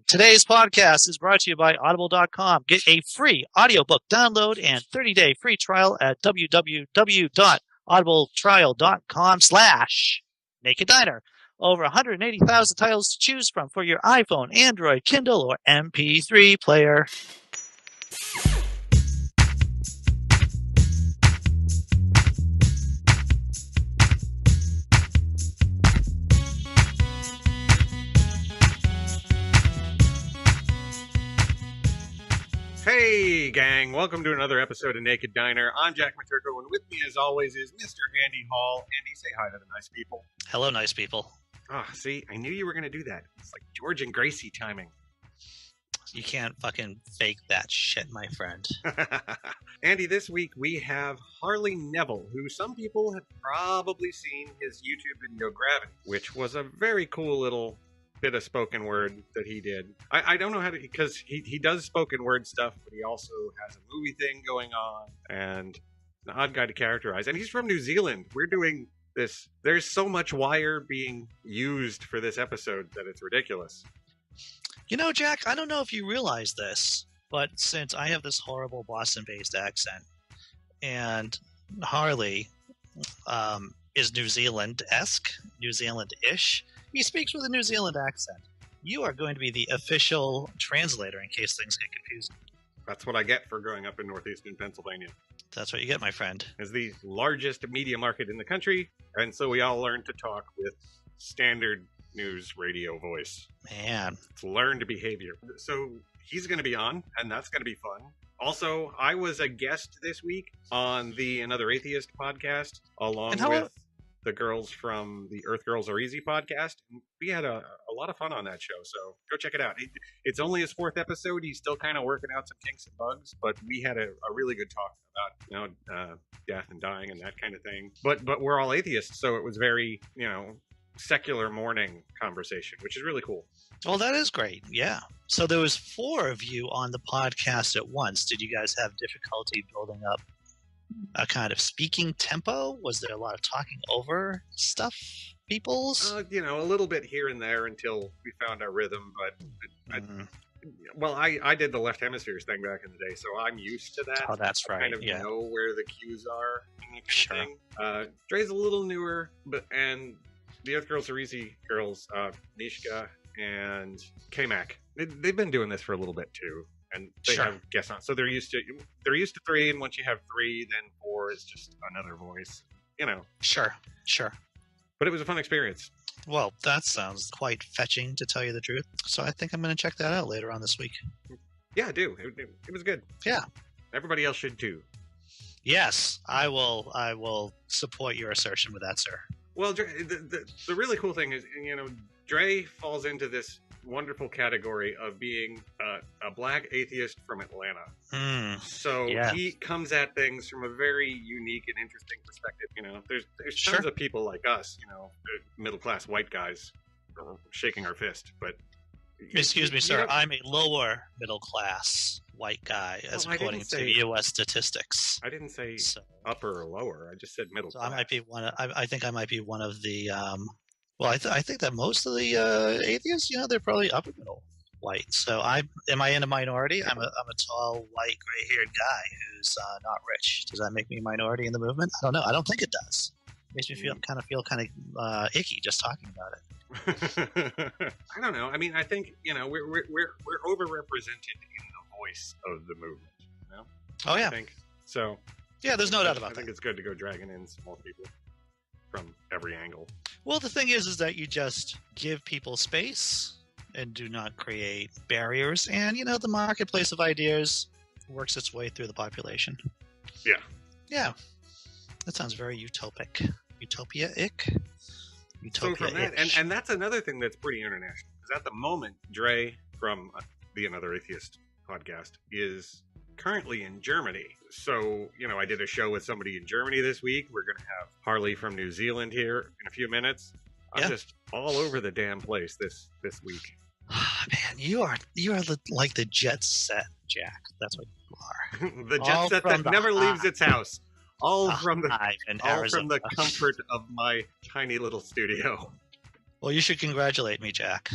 Today's podcast is brought to you by Audible.com. Get a free audiobook download and 30-day free trial at www.audibletrial.com/Naked Diner. Over 180,000 titles to choose from for your iPhone, Android, Kindle, or MP3 player. Hey, gang. Welcome to another episode of Naked Diner. I'm Jack Maturko, and with me, as always, is Mr. Andy Hall. Andy, say hi to the nice people. Hello, nice people. Ah, see, I knew you were going to do that. It's like George and Gracie timing. You can't fucking fake that shit, my friend. Andy, this week we have Harley Neville, who some people have probably seen his YouTube video Gravity, which was a very cool little bit of spoken word that he did. I don't know how to, because he does spoken word stuff, but he also has a movie thing going on and an odd guy to characterize. And he's from New Zealand. We're doing this. There's so much wire being used for this episode that it's ridiculous. You know, Jack, I don't know if you realize this, but since I have this horrible Boston-based accent, and Harley is New Zealand-esque, New Zealand-ish, he speaks with a New Zealand accent. You are going to be the official translator in case things get confusing. That's what I get for growing up in northeastern Pennsylvania. That's what you get, my friend. It's the largest media market in the country, and so we all learn to talk with standard news radio voice. Man. It's learned behavior. So he's going to be on, and that's going to be fun. Also, I was a guest this week on the Another Atheist podcast, along with the girls from the Earth Girls Are Easy podcast. We had a lot of fun on that show, so go check it out. It's only his 4th episode. He's still kind of working out some kinks and bugs, but we had a really good talk about death and dying and that kind of thing. But we're all atheists, so it was very secular morning conversation, which is really cool. Well, that is great. Yeah. So there was 4 of you on the podcast at once. Did you guys have difficulty building up a kind of speaking tempo? Was there a lot of talking over stuff, peoples? A little bit here and there until we found our rhythm. But I did the left hemispheres thing back in the day, so I'm used to that. Oh, that's right. I kind of know where the cues are. Sure. Dre's a little newer, and the Earth Girls Are Easy girls, Nishka and K-Mac, they've been doing this for a little bit too. And they have guests on, so they're used to 3. And once you have 3, then 4 is just another voice. Sure. But it was a fun experience. Well, that sounds quite fetching, to tell you the truth. So I think I'm going to check that out later on this week. Yeah, I do. It was good. Yeah. Everybody else should too. Yes, I will support your assertion with that, sir. Well, the really cool thing is, Dre falls into this wonderful category of being a black atheist from Atlanta. So he comes at things from a very unique and interesting perspective. There's tons of people like us, middle class white guys shaking our fist. But excuse me, sir, I'm a lower middle class white guy, according to U.S. statistics. I didn't say upper or lower. I just said middle class. I might be one. I think I might be one of the. Well, I think that most of the atheists, they're probably upper middle white. So am I in a minority? I'm a tall, white, gray-haired guy who's not rich. Does that make me a minority in the movement? I don't know. I don't think it does. Makes me feel kind of icky just talking about it. I don't know. I mean, I think we're overrepresented in the voice of the movement. Oh yeah. I think so. Yeah, there's no doubt about that. I think it's good to go dragging in some more people from every angle. Well, the thing is that you just give people space and do not create barriers. And, the marketplace of ideas works its way through the population. Yeah. Yeah. That sounds very utopic. Utopia-ic? So from that, and that's another thing that's pretty international. Because at the moment, Dre from the Another Atheist podcast is currently in Germany. So, I did a show with somebody in Germany this week. We're going to have Harley from New Zealand here in a few minutes. I'm just all over the damn place this week. Man, you are like the jet set, Jack. That's what you are. The jet set that never leaves its house. All from the comfort of my tiny little studio. Well, you should congratulate me, Jack.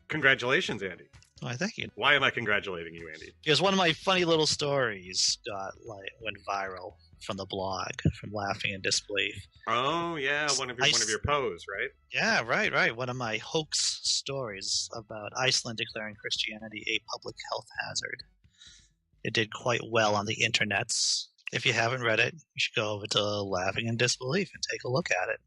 Congratulations, Andy. Why, thank you. Why am I congratulating you, Andy? Because one of my funny little stories went viral from the blog, from Laughing in Disbelief. Oh yeah, one of your posts, right? Yeah, right. One of my hoax stories about Iceland declaring Christianity a public health hazard. It did quite well on the internets. If you haven't read it, you should go over to Laughing in Disbelief and take a look at it.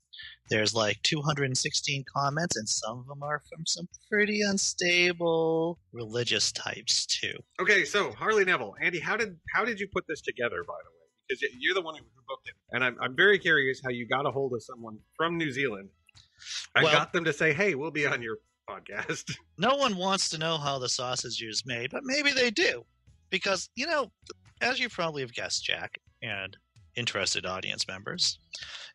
There's like 216 comments, and some of them are from some pretty unstable religious types too. Okay, so Harley Neville, Andy, how did you put this together, by the way? Because you're the one who booked it, and I'm very curious how you got a hold of someone from New Zealand and got them to say, "Hey, we'll be on your podcast." No one wants to know how the sausage is made, but maybe they do, because as you probably have guessed, Jack, and interested audience members,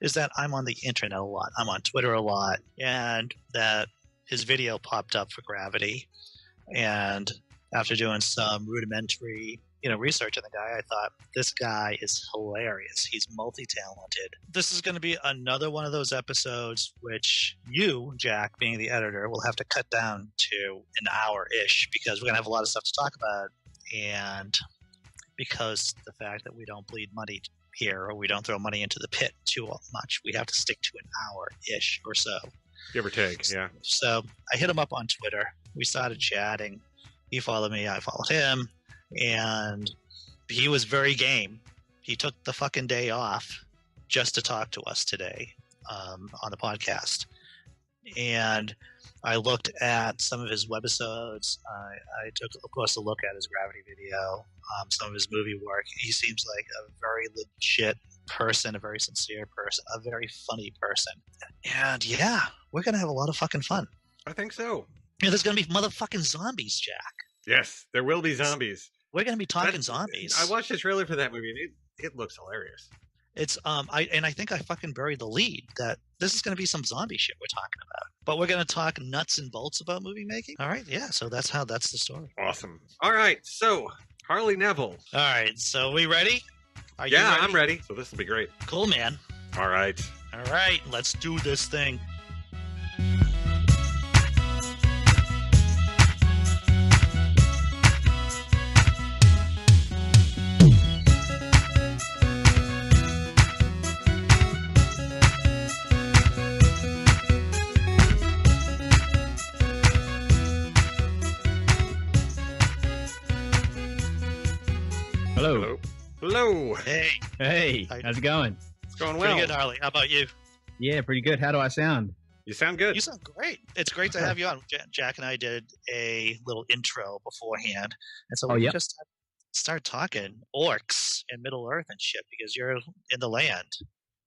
is that I'm on the internet a lot. I'm on Twitter a lot, and that his video popped up for Gravity. And after doing some rudimentary, research on the guy, I thought, this guy is hilarious. He's multi-talented. This is going to be another one of those episodes which you, Jack, being the editor, will have to cut down to an hour-ish, because we're going to have a lot of stuff to talk about. And because the fact that we don't bleed money here, or we don't throw money into the pit too much, we have to stick to an hour-ish or so. Give or take, yeah. So I hit him up on Twitter. We started chatting. He followed me, I followed him, and he was very game. He took the fucking day off just to talk to us today on the podcast. And I looked at some of his webisodes. I took, of course, a look at his Gravity video, some of his movie work. He seems like a very legit person, a very sincere person, a very funny person. And yeah, we're going to have a lot of fucking fun. I think so. There's going to be motherfucking zombies, Jack. Yes, there will be zombies. We're going to be talking zombies. I watched the trailer for that movie, and it looks hilarious. It's I think I fucking buried the lead that this is going to be some zombie shit we're talking about. But we're going to talk nuts and bolts about movie making. All right, yeah. So that's the story. Awesome. All right, so Harley Neville. All right, so we ready? Are you ready? ready? I'm ready. So this will be great. Cool, man. All right, let's do this thing. Hello. Hey. How's it going? It's going well. Pretty good, Harley. How about you? Yeah, pretty good. How do I sound? You sound good. You sound great. It's great to have you on. Jack and I did a little intro beforehand, and so we just start talking orcs and Middle Earth and shit, because you're in the land.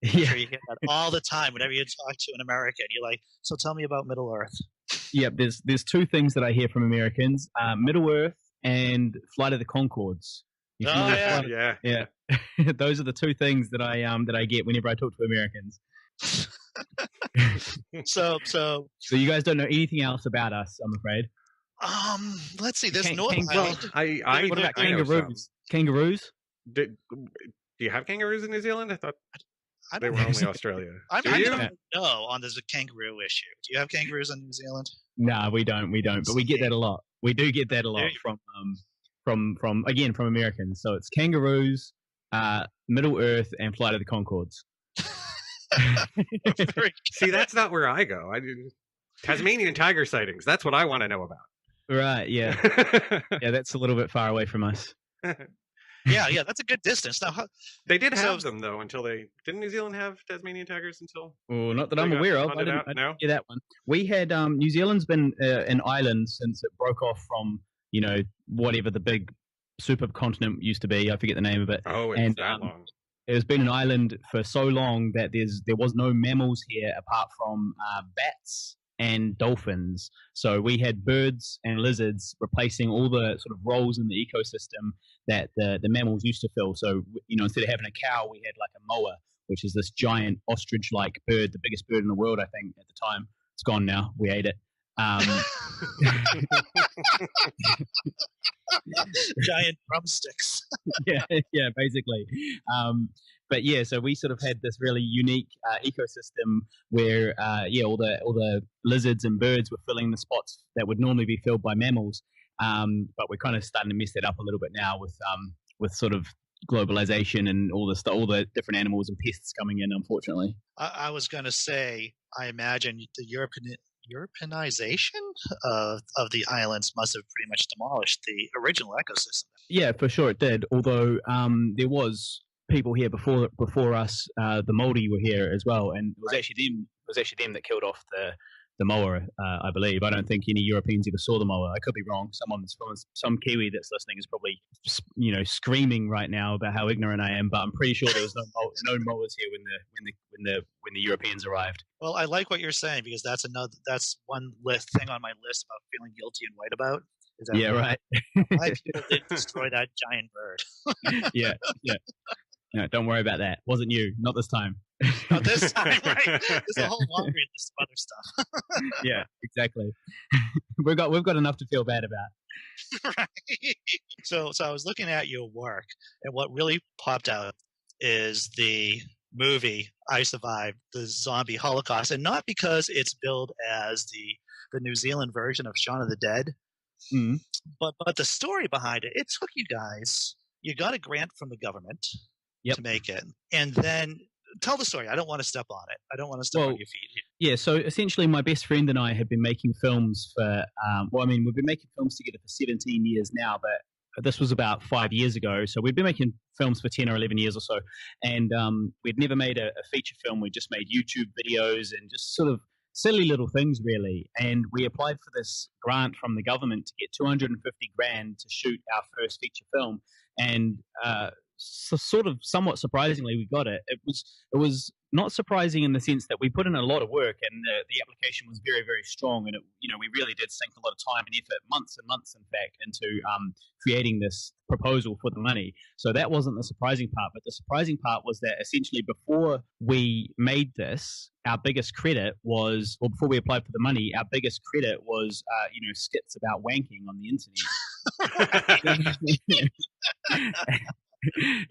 I'm sure you hear that all the time whenever you talk to an American. You're like, so tell me about Middle Earth. Yep, there's two things that I hear from Americans: Middle Earth and Flight of the Conchords. Yeah. Those are the two things that I get whenever I talk to Americans. So you guys don't know anything else about us, I'm afraid. Let's see. There's North Island. What about kangaroos? Kangaroos? Do you have kangaroos in New Zealand? I thought they were only Australia. I don't know on this kangaroo issue. Do you have kangaroos in New Zealand? No, we don't. But we get that a lot. We do get that a lot from Americans. So it's kangaroos, Middle Earth, and Flight of the Conchords. See, that's not where I go. Tasmanian tiger sightings. That's what I want to know about. Right? Yeah. Yeah, that's a little bit far away from us. Yeah, that's a good distance. Now, they did have them though until didn't New Zealand have Tasmanian tigers until? Well, not that I'm aware of. I didn't hear that one. We had New Zealand's been an island since it broke off from whatever the big supercontinent used to be. I forget the name of it. Oh, it's that long. It has been an island for so long that there was no mammals here apart from bats and dolphins. So we had birds and lizards replacing all the sort of roles in the ecosystem that the mammals used to fill. So, instead of having a cow, we had like a moa, which is this giant ostrich-like bird, the biggest bird in the world, I think, at the time. It's gone now. We ate it. Giant drumsticks. yeah, basically. But yeah, so we sort of had this really unique ecosystem where all the lizards and birds were filling the spots that would normally be filled by mammals. But we're kind of starting to mess that up a little bit now with sort of globalization and all the different animals and pests coming in, unfortunately. I was going to say, I imagine the Europeanization of the islands must have pretty much demolished the original ecosystem. Yeah, for sure it did. Although there was people here before us, the Māori were here as well, and it was actually them that killed off the moa, I believe. I don't think any Europeans ever saw the moa. I could be wrong. Some Kiwi that's listening is probably, screaming right now about how ignorant I am. But I'm pretty sure there was no moas here when the Europeans arrived. Well, I like what you're saying, because that's one thing on my list about feeling guilty and white about. Is that right. Why people didn't destroy that giant bird? Yeah. No, don't worry about that. Wasn't you? Not this time. Not this time, right? There's a whole laundry list of other stuff. Yeah, exactly. we've got enough to feel bad about. Right. So I was looking at your work, and what really popped out is the movie I Survived the Zombie Holocaust, and not because it's billed as the New Zealand version of Shaun of the Dead, but the story behind it. It took you guys. You got a grant from the government to make it, and then tell the story. I don't want to step on it. I don't want to step on your feet here. Yeah, so essentially my best friend and I have been making films for, we've been making films together for 17 years now, but this was about 5 years ago. So we'd been making films for 10 or 11 years or so, and we'd never made a feature film. We just made YouTube videos and just sort of silly little things, really. And we applied for this grant from the government to get $250,000 to shoot our first feature film. And so sort of somewhat surprisingly, we got it. It was not surprising in the sense that we put in a lot of work, and the application was very, very strong. And we really did sink a lot of time and effort, months and months, in fact, into creating this proposal for the money. So that wasn't the surprising part. But the surprising part was that essentially before we made this, our biggest credit was, or before we applied for the money, our biggest credit was, skits about wanking on the internet.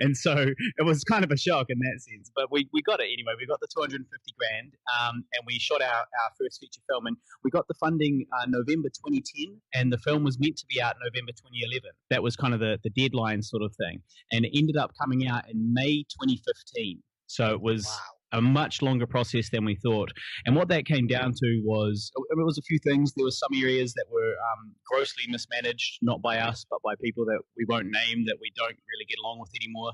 And so it was kind of a shock in that sense, but we got it anyway. We got the $250,000, and we shot our first feature film, and we got the funding November 2010, and the film was meant to be out November 2011. That was kind of the deadline sort of thing, and it ended up coming out in May 2015. So it was a much longer process than we thought. And what that came down to was, it was a few things. There were some areas that were grossly mismanaged, not by us, but by people that we won't name, that we don't really get along with anymore.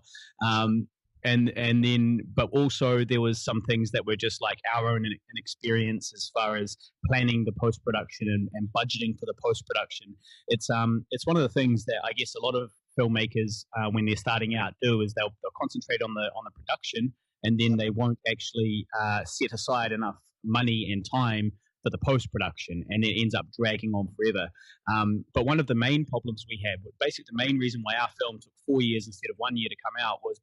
And then, but also there was some things that were just like our own inexperience as far as planning the post-production and budgeting for the post-production. It's one of the things that I guess a lot of filmmakers, when they're starting out, do is they'll concentrate on the production, and then they won't actually set aside enough money and time for the post-production, and it ends up dragging on forever. But one of the main problems we had, basically the main reason why our film took 4 years instead of 1 year to come out, was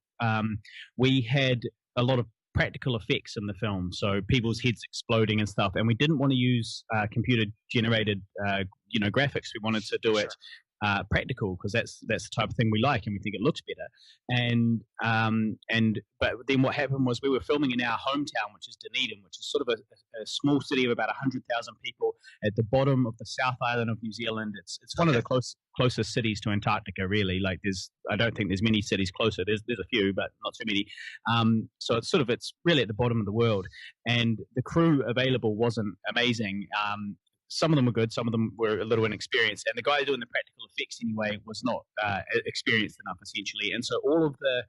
we had a lot of practical effects in the film, so people's heads exploding and stuff, and we didn't want to use computer-generated graphics. We wanted to do it practical, because that's the type of thing we like, and we think it looks better. But then what happened was we were filming in our hometown, which is Dunedin, which is sort of a small city of about 100,000 people at the bottom of the South Island of New Zealand. It's one of the closest cities to Antarctica, really. Like I don't think there's many cities closer. There's a few, but not too many. So it's really at the bottom of the world, and the crew available wasn't amazing. Some of them were good, some of them were a little inexperienced, and the guy doing the practical effects anyway was not experienced enough, essentially. And so all of the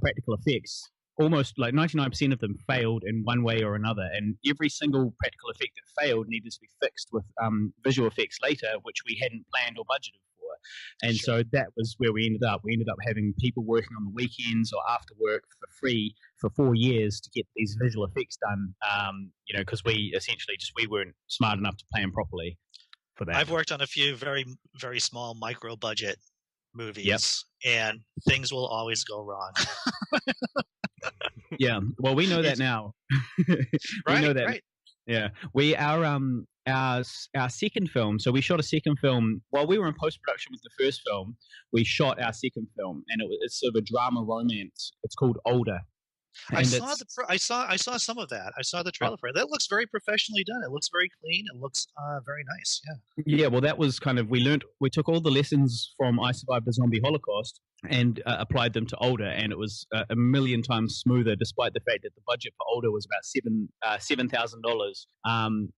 practical effects, almost like 99% of them, failed in one way or another, and every single practical effect that failed needed to be fixed with visual effects later, which we hadn't planned or budgeted for. And so that was where we ended up. We ended up having people working on the weekends or after work for free for 4 years to get these visual effects done, because we weren't smart enough to plan properly for that. I've worked on a few very, very small micro budget movies, and things will always go wrong. Yeah, well, we know that now. We know that. Right. Yeah, our second film. So we shot a second film while we were in post production with the first film. We shot our second film, and it's sort of a drama romance. It's called Older, I And saw it's I saw some of that. I saw the trailer for it. That looks very professionally done. It looks very clean. It looks very nice. Yeah. yeah, well, that was kind of we took all the lessons from I Survived the Zombie Holocaust and applied them to Older, and it was a million times smoother, despite the fact that the budget for Older was about $7,000,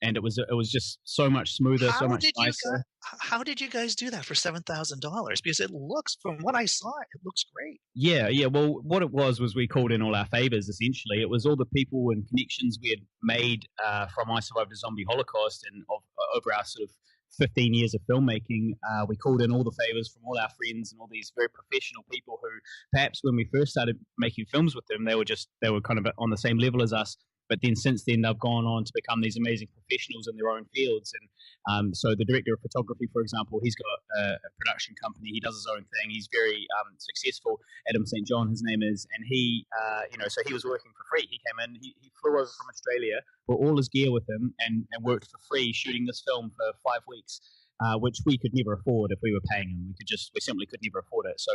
and it was just so much smoother, so much nicer. How did you guys do that for $7,000? Because it looks, from what I saw, it looks great. Yeah, yeah. Well, what it was we called in all our favors. Essentially, it was all the people and connections we had made from I Survived the Zombie Holocaust and over our sort of 15 years of filmmaking. We called in all the favors from all our friends and all these very professional people who, perhaps when we first started making films with them, they were kind of on the same level as us. But then since then, they've gone on to become these amazing professionals in their own fields. And so the director of photography, for example, he's got a production company. He does his own thing. He's very successful. Adam St. John, his name is. And he, so he was working for free. He came in, he flew over from Australia, brought all his gear with him, and worked for free shooting this film for 5 weeks, which we could never afford if we were paying him. We simply could never afford it. So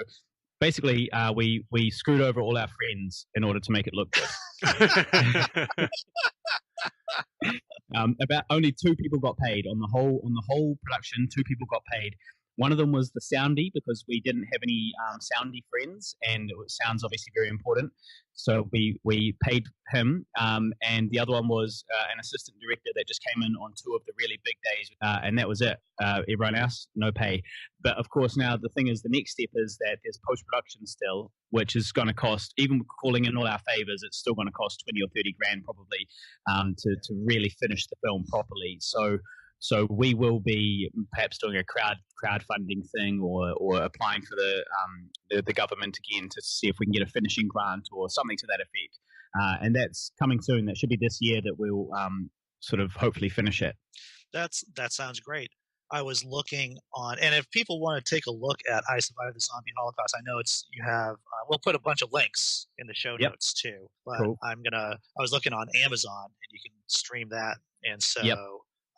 basically, we screwed over all our friends in order to make it look good. About only 2 people got paid on the whole production. 2 people got paid. One of them was the soundy, because we didn't have any soundy friends, and sound's obviously very important. So we paid him, and the other one was an assistant director that just came in on 2 of the really big days, and that was it. Everyone else, no pay. But of course, now the thing is, the next step is that there's post-production still, which is going to cost, even calling in all our favors, it's still going to cost 20 or 30 grand probably to really finish the film properly. So we will be perhaps doing a crowdfunding thing, or applying for the government again to see if we can get a finishing grant or something to that effect. And that's coming soon. That should be this year that we'll sort of hopefully finish it. That sounds great. I was looking on, and if people want to take a look at I Survived the Zombie Holocaust, I know you have. We'll put a bunch of links in the show notes too. But cool. I was looking on Amazon, and you can stream that, and so. Yep.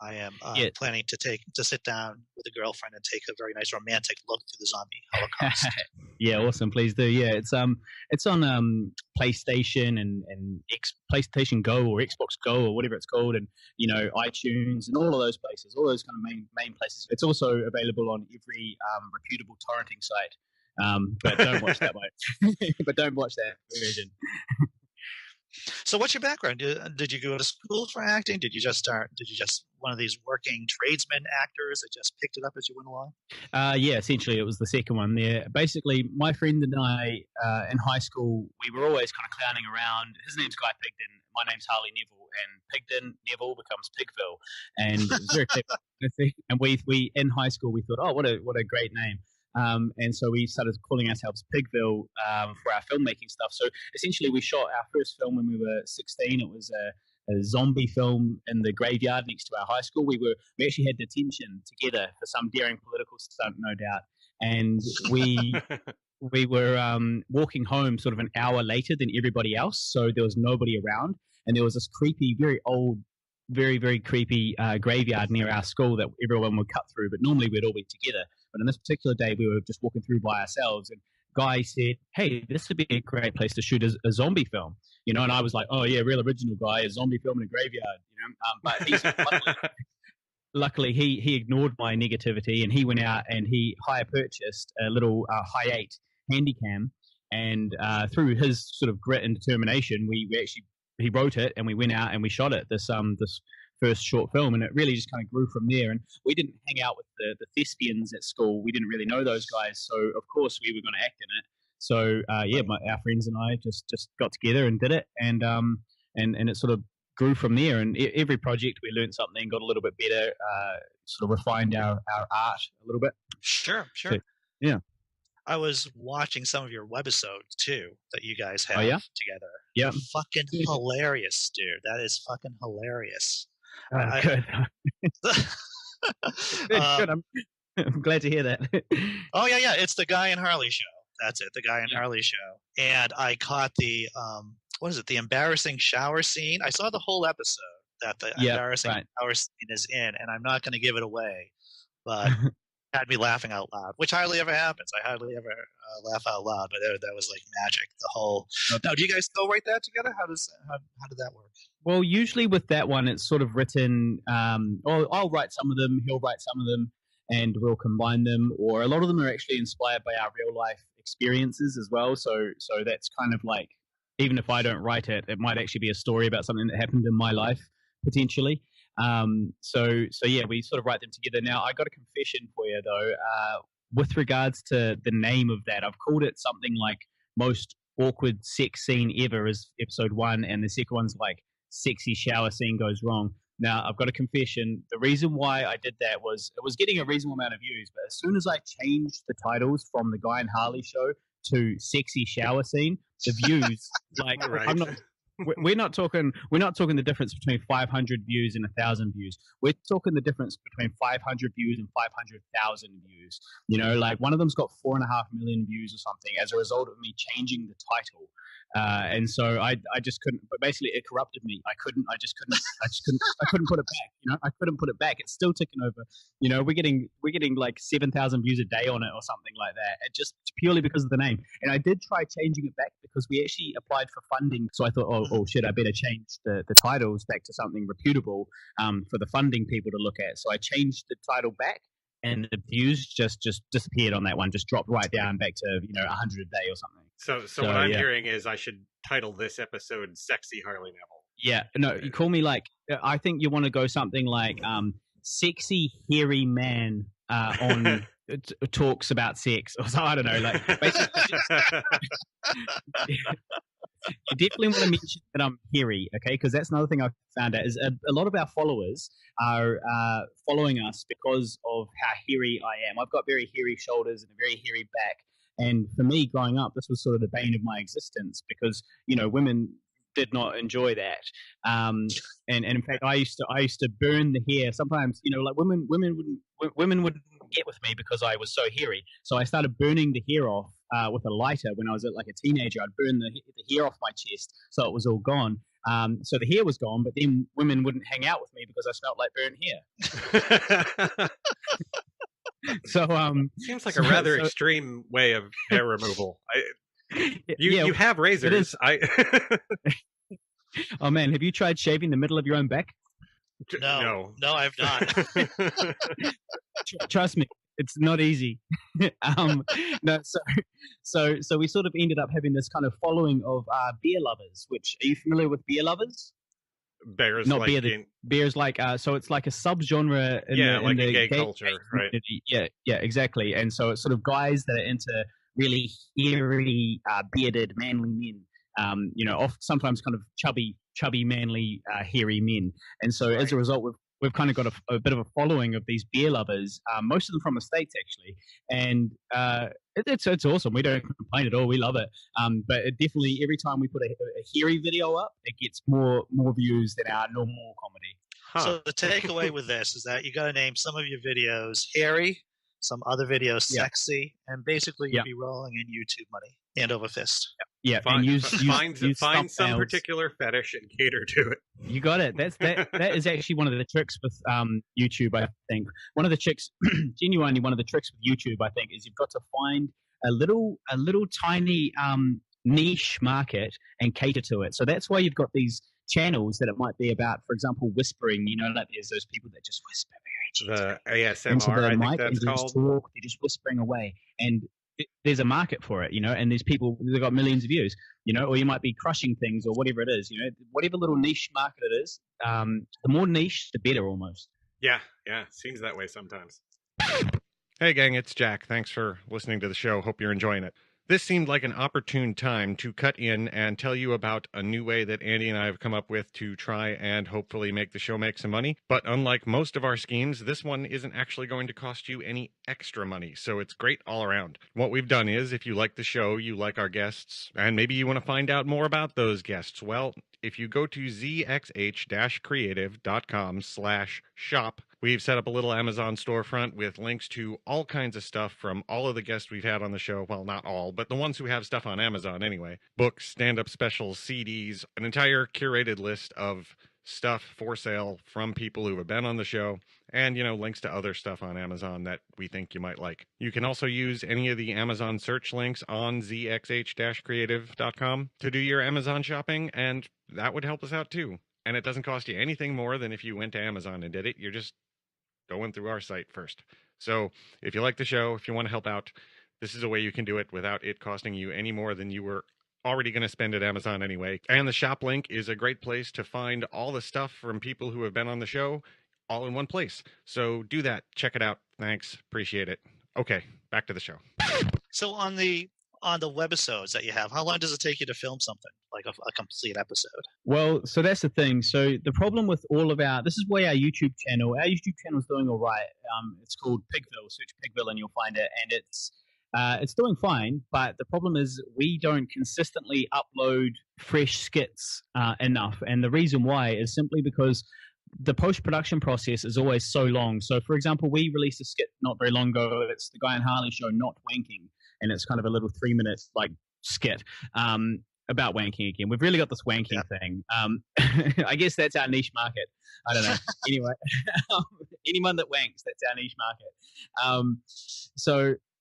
I am planning to sit down with a girlfriend and take a very nice romantic look through the zombie Holocaust. Yeah, awesome. Please do. Yeah, it's on PlayStation and PlayStation Go or Xbox Go or whatever it's called, and iTunes and all of those places, all those kind of main places. It's also available on every reputable torrenting site. But don't watch that one. But don't watch that version. So what's your background? Did you go to school for acting? Did you just one of these working tradesman actors that just picked it up as you went along? Yeah, essentially it was the second one there. Basically, my friend and I in high school, we were always kind of clowning around. His name's Guy Pigden. My name's Harley Neville. And Pigden, Neville becomes Pigville. And it was very clever. And we in high school, we thought, oh, what a great name. And so we started calling ourselves Pigville for our filmmaking stuff. So essentially, we shot our first film when we were 16. It was a zombie film in the graveyard next to our high school. We actually had detention together for some daring political stunt, no doubt. And we were walking home sort of an hour later than everybody else. So there was nobody around, and there was this creepy, very old, very, very creepy graveyard near our school that everyone would cut through. But normally we'd all be together. But on this particular day, we were just walking through by ourselves, and Guy said, "Hey, this would be a great place to shoot a zombie film." And I was like, "Oh yeah, real original, Guy, a zombie film in a graveyard." But he's luckily he ignored my negativity, and he went out and he hire purchased a little Hi8 Handycam, and through his sort of grit and determination, he wrote it, and we went out and we shot it. This first short film, and it really just kind of grew from there. And we didn't hang out with the thespians at school. We didn't really know those guys, so of course we were going to act in it. So our friends and I just got together and did it, and it sort of grew from there. And every project we learned something, got a little bit better, sort of refined our art a little bit. Sure. So, yeah. I was watching some of your webisodes too that you guys have together. Yeah. Fucking hilarious, dude. That is fucking hilarious. Good. Good. I'm glad to hear that. Oh yeah. It's the Guy and Harley show. That's it. The Guy and Harley show. And I caught the what is it? The embarrassing shower scene. I saw the whole episode that the embarrassing shower scene is in, and I'm not going to give it away, but had me laughing out loud, which hardly ever happens. I hardly ever laugh out loud, but that was like magic. The whole. Now, do you guys still write that together? How did that work? Well, usually with that one, it's sort of written. I'll write some of them. He'll write some of them, and we'll combine them. Or a lot of them are actually inspired by our real life experiences as well. So that's kind of like, even if I don't write it, it might actually be a story about something that happened in my life potentially. So yeah, we sort of write them together. Now, I got a confession for you though. With regards to the name of that, I've called it something like Most Awkward Sex Scene Ever is episode 1, and the second one's like Sexy Shower Scene Goes Wrong. Now, I've got a confession. The reason why I did that was it was getting a reasonable amount of views, but as soon as I changed the titles from the Guy and Harley show to Sexy Shower Scene, the views, like, Right. we're not talking the difference between 500 views and 1,000 views. We're talking the difference between 500 views and 500,000 views. You know, like one of them's got 4.5 million views or something as a result of me changing the title. And so I just couldn't. But basically, it corrupted me. I couldn't put it back. You know, I couldn't put it back. It's still ticking over. You know, we're getting like 7,000 views a day on it or something like that. It just purely because of the name. And I did try changing it back because we actually applied for funding. So I thought, oh shit, I better change the titles back to something reputable for the funding people to look at. So I changed the title back. And the views just disappeared on that one, just dropped right down back to 100 a day or something. So what I'm hearing is I should title this episode "Sexy Harley Neville." Yeah, no, you call me like, I think you want to go something like "Sexy Hairy Man" on talks about sex, or so, I don't know, like basically. You definitely want to mention that I'm hairy, okay? Because that's another thing I've found out is a lot of our followers are following us because of how hairy I am. I've got very hairy shoulders and a very hairy back. And for me, growing up, this was sort of the bane of my existence because, women did not enjoy that. And in fact, I used to burn the hair. Sometimes, like women wouldn't get with me because I was so hairy. So I started burning the hair off with a lighter when I was like a teenager. I'd burn the hair off my chest so it was all gone. So the hair was gone, but then women wouldn't hang out with me because I smelled like burnt hair. So seems like a rather extreme way of hair removal. You have razors. Oh man, have you tried shaving the middle of your own back? No, I've not. Trust me, it's not easy. No, so we sort of ended up having this kind of following of beer lovers. Which, are you familiar with beer lovers? Bears, not like beer. Beers like so it's like a subgenre in the gay culture, right? Yeah, exactly. And so it's sort of guys that are into really hairy, bearded, manly men. Sometimes kind of chubby, manly, hairy men. And so as a result, we've kind of got a bit of a following of these beer lovers, most of them from the States actually. And it's awesome. We don't complain at all. We love it. But it definitely, every time we put a hairy video up, it gets more views than our normal comedy. Huh. So the takeaway with this is that you got to name some of your videos hairy, some other videos sexy, and basically you'll be rolling in YouTube money hand over fist. Yeah, find use some particular fetish and cater to it. You got it. That is actually one of the tricks with YouTube. I think one of the tricks, genuinely one of the tricks with YouTube, I think, is you've got to find a little tiny niche market and cater to it. So that's why you've got these channels that it might be about, for example, whispering. Like there's those people that just whisper very gently. The ASMR, I think that's called. They're just whispering away, and there's a market for it, and there's people, they've got millions of views, or you might be crushing things or whatever it is, whatever little niche market it is, the more niche, the better almost. Yeah, seems that way sometimes. Hey gang, it's Jack. Thanks for listening to the show. Hope you're enjoying it. This seemed like an opportune time to cut in and tell you about a new way that Andy and I have come up with to try and hopefully make the show make some money. But unlike most of our schemes, this one isn't actually going to cost you any extra money, so it's great all around. What we've done is, if you like the show, you like our guests, and maybe you want to find out more about those guests, well, if you go to zxh-creative.com/shop, we've set up a little Amazon storefront with links to all kinds of stuff from all of the guests we've had on the show. Well, not all, but the ones who have stuff on Amazon anyway. Books, stand-up specials, CDs, an entire curated list of stuff for sale from people who have been on the show, and, links to other stuff on Amazon that we think you might like. You can also use any of the Amazon search links on zxh-creative.com to do your Amazon shopping, and that would help us out too. And it doesn't cost you anything more than if you went to Amazon and did it. You're just going through our site first. So if you like the show, if you want to help out, this is a way you can do it without it costing you any more than you were already going to spend at Amazon anyway. And the shop link is a great place to find all the stuff from people who have been on the show all in one place. So do that. Check it out. Thanks. Appreciate it. Okay, back to the show. So on the webisodes that you have, how long does it take you to film something, like a complete episode? Well, so that's the thing. So the problem with all of this is why our YouTube channel is doing all right. It's called Pigville. Search Pigville and you'll find it. And it's doing fine, but the problem is we don't consistently upload fresh skits enough. And the reason why is simply because the post-production process is always so long. So, for example, we released a skit not very long ago. It's the Guy and Harley show, Not Wanking. And it's kind of a little 3-minute skit about wanking again. We've really got this wanking thing. I guess that's our niche market. I don't know. Anyway, anyone that wanks, that's our niche market.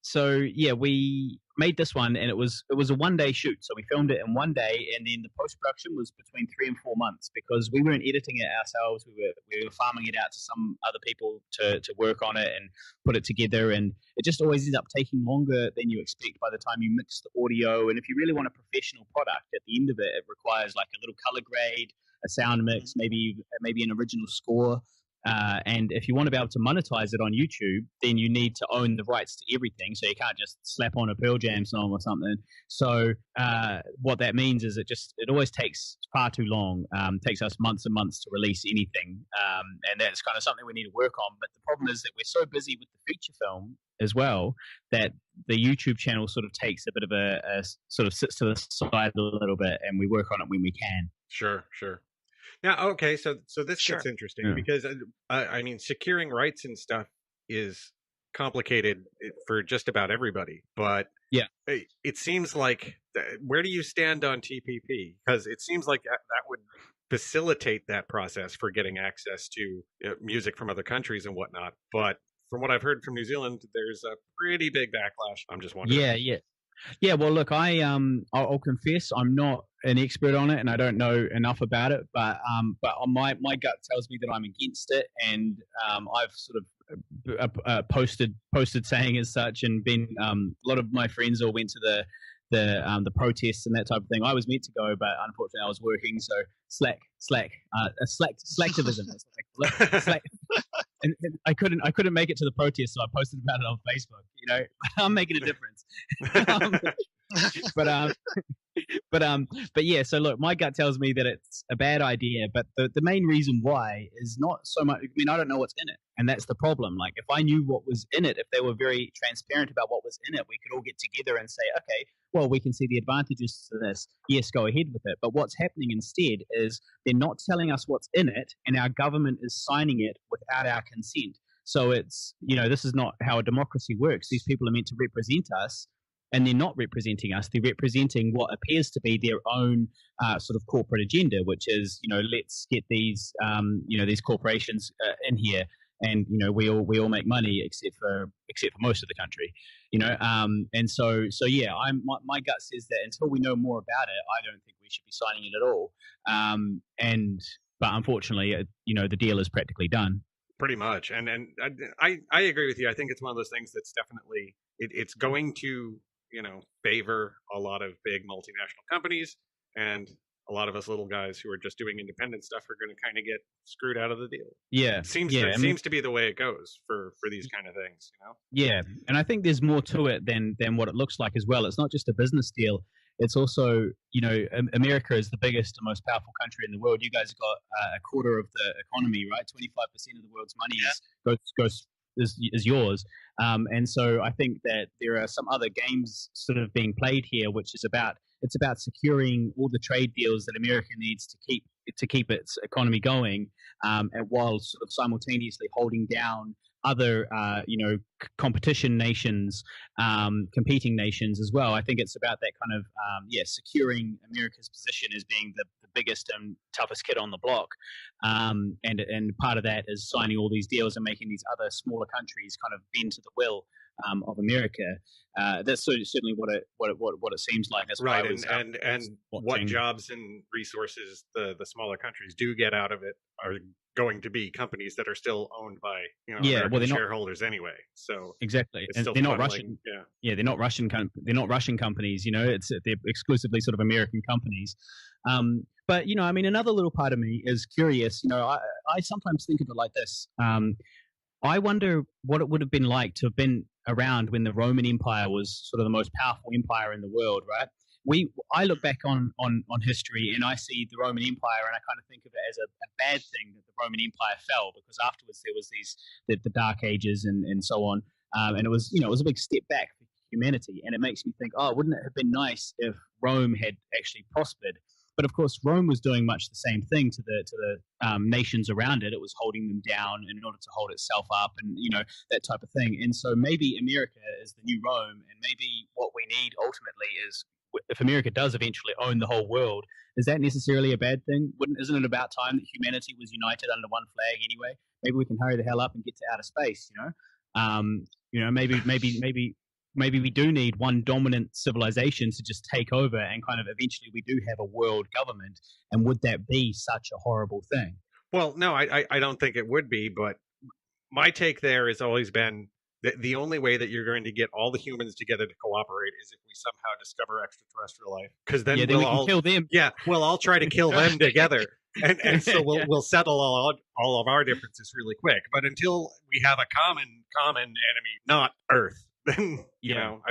So yeah, we made this one, and it was a 1-day shoot. So we filmed it in 1 day, and then the post production was between 3 and 4 months because we weren't editing it ourselves. We were farming it out to some other people to work on it and put it together, and it just always ends up taking longer than you expect by the time you mix the audio. And if you really want a professional product, at the end of it, it requires like a little color grade, a sound mix, maybe an original score. And if you want to be able to monetize it on YouTube, then you need to own the rights to everything. So you can't just slap on a Pearl Jam song or something. So what that means is it always takes far too long. Takes us months and months to release anything. And that's kind of something we need to work on. But the problem is that we're so busy with the feature film as well that the YouTube channel sort of takes a bit of a sort of sits to the side a little bit, and we work on it when we can. Sure. Now, okay, so this gets interesting because, I mean, securing rights and stuff is complicated for just about everybody. But yeah, it seems like, where do you stand on TPP? Because it seems like that would facilitate that process for getting access to music from other countries and whatnot. But from what I've heard from New Zealand, there's a pretty big backlash. I'm just wondering. Yeah, well, look, I'll confess I'm not an expert on it, and I don't know enough about it. But my gut tells me that I'm against it, and I've sort of posted saying as such, and been a lot of my friends all went to the protests and that type of thing. I was meant to go, but unfortunately I was working. So slacktivism. Slack. And I couldn't make it to the protest, so I posted about it on Facebook. You know, I'm making a difference. But yeah. So look, my gut tells me that it's a bad idea. But the main reason why is not so much. I mean, I don't know what's in it, and that's the problem. Like, if I knew what was in it, if they were very transparent about what was in it, we could all get together and say, okay, well, we can see the advantages to this. Yes, go ahead with it. But what's happening instead is they're not telling us what's in it, and our government is signing it without our consent. So it's, this is not how a democracy works. These people are meant to represent us, and they're not representing us. They're representing what appears to be their own sort of corporate agenda, which is, let's get these, these corporations in here, and we all make money except for most of the country, and so yeah, my gut says that until we know more about it, I don't think we should be signing it at all. But unfortunately, the deal is practically done. Pretty much, and I agree with you. I think it's one of those things that's definitely it's going to favor a lot of big multinational companies, and a lot of us little guys who are just doing independent stuff are going to kind of get screwed out of the deal. Yeah, it seems to be the way it goes for these kind of things, Yeah, and I think there's more to it than what it looks like as well. It's not just a business deal. It's also, America is the biggest and most powerful country in the world. You guys have got a quarter of the economy, right? 25% of the world's money is yours. And so I think that there are some other games sort of being played here, which is about securing all the trade deals that America needs to keep its economy going, and while sort of simultaneously holding down other, competition nations, competing nations as well. I think it's about that kind of, securing America's position as being the biggest and toughest kid on the block, and part of that is signing all these deals and making these other smaller countries kind of bend to the will of America. That's certainly what it seems like. That's right, was, and what jobs and resources the smaller countries do get out of it are going to be companies that are still owned by American shareholders anyway. So exactly, and they're not Russian. Yeah, they're not Russian. They're not Russian companies. They're exclusively sort of American companies. But I mean, another little part of me is curious. I sometimes think of it like this. I wonder what it would have been like to have been around when the Roman Empire was sort of the most powerful empire in the world, right? I look back on history and I see the Roman Empire and I kind of think of it as a bad thing that the Roman Empire fell, because afterwards there was the Dark Ages and so on, and it was a big step back for humanity, and it makes me think, wouldn't it have been nice if Rome had actually prospered? But of course, Rome was doing much the same thing to the nations around it. It was holding them down in order to hold itself up, and that type of thing. And so maybe America is the new Rome, and maybe what we need ultimately is, if America does eventually own the whole world, is that necessarily a bad thing? Isn't it about time that humanity was united under one flag anyway? Maybe we can hurry the hell up and get to outer space. Maybe we do need one dominant civilization to just take over, and kind of eventually we do have a world government. And would that be such a horrible thing? Well, no, I don't think it would be. But my take there has always been that the only way that you're going to get all the humans together to cooperate is if we somehow discover extraterrestrial life. Because then we can kill them. Yeah, we'll all try to kill them together. And so we'll settle all of our differences really quick. But until we have a common enemy, not Earth, then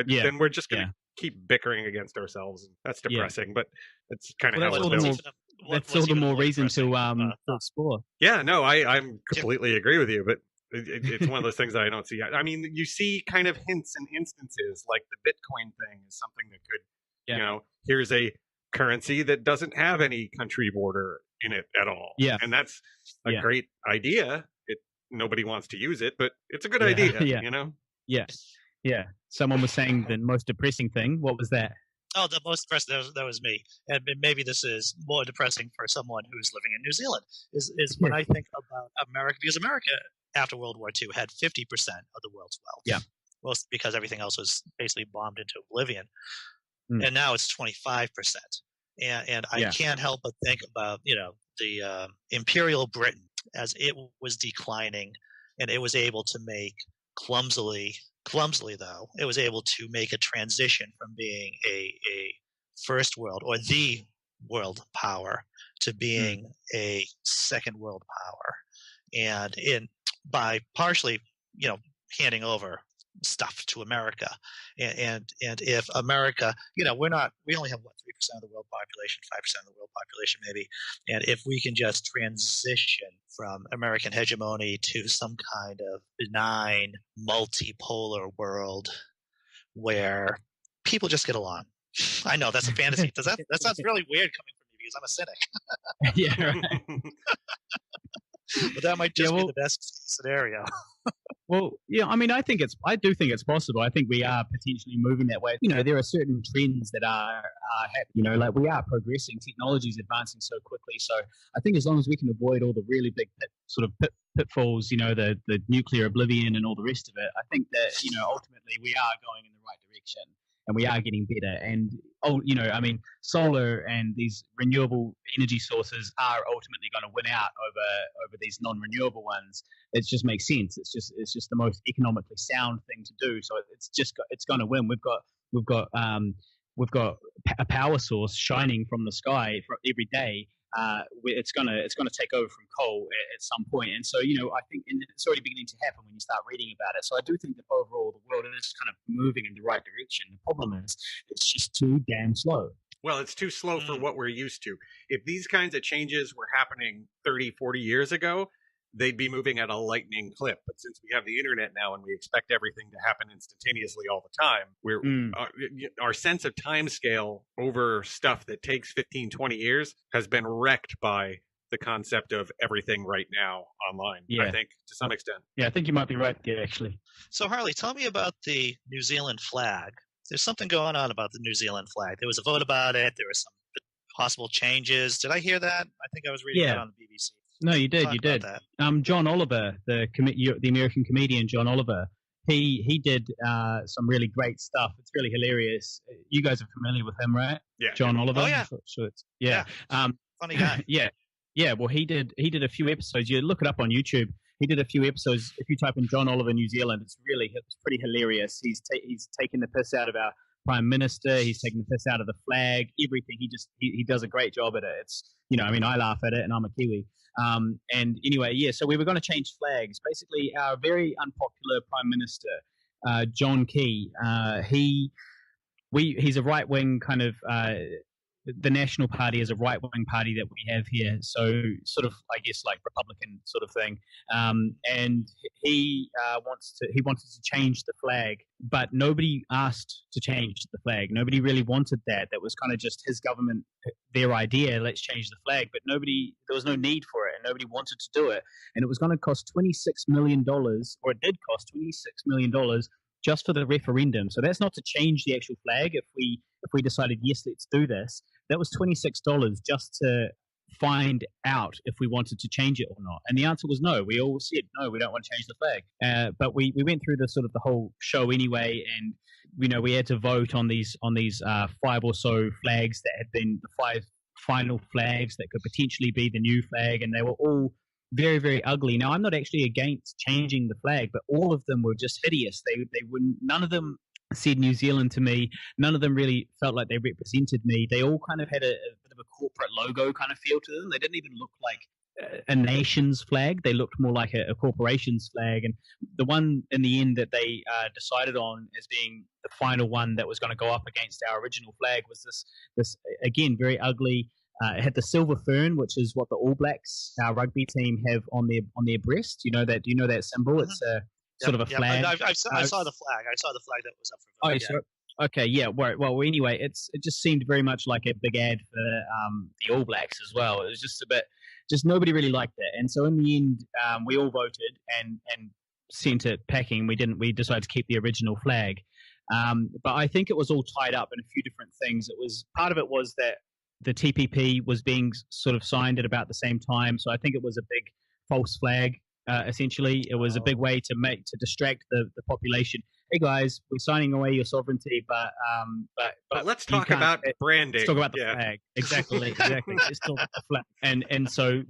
then we're just going to keep bickering against ourselves, and that's depressing. But it's kind of how it's built. That's all the more reason to explore. Yeah, no, I'm completely agree with you, but it's one of those things that I don't see. I mean, you see kind of hints and instances, like the Bitcoin thing is something that could, here's a currency that doesn't have any country border in it at all. Yeah, and that's a great idea. Nobody wants to use it, but it's a good idea. Yeah. Yeah. Someone was saying the most depressing thing. What was that? Oh, the most depressing, that was me. And maybe this is more depressing for someone who's living in New Zealand, is when I think about America, because America after World War II had 50% of the world's wealth. Yeah. Well, because everything else was basically bombed into oblivion. And now it's 25%. And I can't help but think about, the Imperial Britain as it was declining, and it was able to make clumsily though, it was able to make a transition from being a first world or the world power to being a second world power, and by partially handing over stuff to America, and if America, we only have 3% of the world population, 5% of the world population maybe, and if we can just transition from American hegemony to some kind of benign multipolar world where people just get along. I know that's a fantasy. That sounds really weird coming from me because I'm a cynic. Yeah, right. But that might just be the best scenario. Well, I mean, I do think it's possible. I think we are potentially moving that way. There are certain trends that are happening. Like we are progressing, technology is advancing so quickly. So I think as long as we can avoid all the really big pitfalls, the nuclear oblivion and all the rest of it, I think that ultimately we are going in the right direction. And we are getting better. And, I mean, solar and these renewable energy sources are ultimately going to win out over these non-renewable ones. It just makes sense. It's just the most economically sound thing to do. So it's going to win. We've got a power source shining from the sky for every day. It's gonna take over from coal at some point, and so I think it's already beginning to happen when you start reading about it. So I do think that overall the world is kind of moving in the right direction. The problem is it's just too damn slow. Well, it's too slow for what we're used to. If these kinds of changes were happening 30, 40 years ago, they'd be moving at a lightning clip. But since we have the internet now and we expect everything to happen instantaneously all the time, our sense of time scale over stuff that takes 15, 20 years has been wrecked by the concept of everything right now online, I think, to some extent. Yeah, I think you might be right there, actually. So, Harley, tell me about the New Zealand flag. There's something going on about the New Zealand flag. There was a vote about it. There was some possible changes. Did I hear that? I think I was reading that on the BBC. No, you did. Talk You about did. that. John Oliver, the American comedian John Oliver, he did some really great stuff. It's really hilarious. You guys are familiar with him, right? Yeah. John Oliver. Oh yeah. So yeah. Funny guy. Yeah. Well, he did a few episodes. You look it up on YouTube. He did a few episodes. If you type in John Oliver New Zealand, it's pretty hilarious. He's taking the piss out of our Prime Minister. He's taking the piss out of the flag. Everything. He does a great job at it. It's I laugh at it, and I'm a Kiwi. And anyway, so we were going to change flags. Basically, our very unpopular Prime Minister, John Key, he's a right wing kind of. The National Party is a right wing party that we have here, so sort of I guess like Republican sort of thing. And he wanted to change the flag, but nobody asked to change the flag. Nobody really wanted that. That was kind of just his government, their idea. Let's change the flag, but there was no need for it, and nobody wanted to do it. And it was going to cost $26 million, or it did cost $26 million just for the referendum. So that's not to change the actual flag. If we decided, yes, let's do this, that was $26 just to find out if we wanted to change it or not. And the answer was no. We all said, no, we don't want to change the flag. But we went through the whole show anyway, and we had to vote on these 5 or so flags that had been the 5 final flags that could potentially be the new flag, and they were all very, very ugly. Now, I'm not actually against changing the flag, but all of them were just hideous. They wouldn't. None of them said New Zealand to me. None of them really felt like they represented me. They all kind of had a bit of a corporate logo kind of feel to them. They didn't even look like a nation's flag. They looked more like a corporation's flag. And the one in the end that they decided on as being the final one that was going to go up against our original flag was this again, very ugly. It had the silver fern, which is what the All Blacks, our rugby team, have on their breast. Do you know that symbol? Mm-hmm. It's a sort of a flag. I saw the flag. I saw the flag that was up for vote. Okay, yeah. Well, anyway, it just seemed very much like a big ad for the All Blacks as well. It was just nobody really liked it. And so in the end, we all voted and sent it packing. We decided to keep the original flag. But I think it was all tied up in a few different things. Part of it was that the TPP was being sort of signed at about the same time. So I think it was a big false flag. Essentially, it was a big way to distract the population. Hey guys, we're signing away your sovereignty, but let's talk about branding. Let's talk about the flag. Exactly. Let's talk about the flag. And so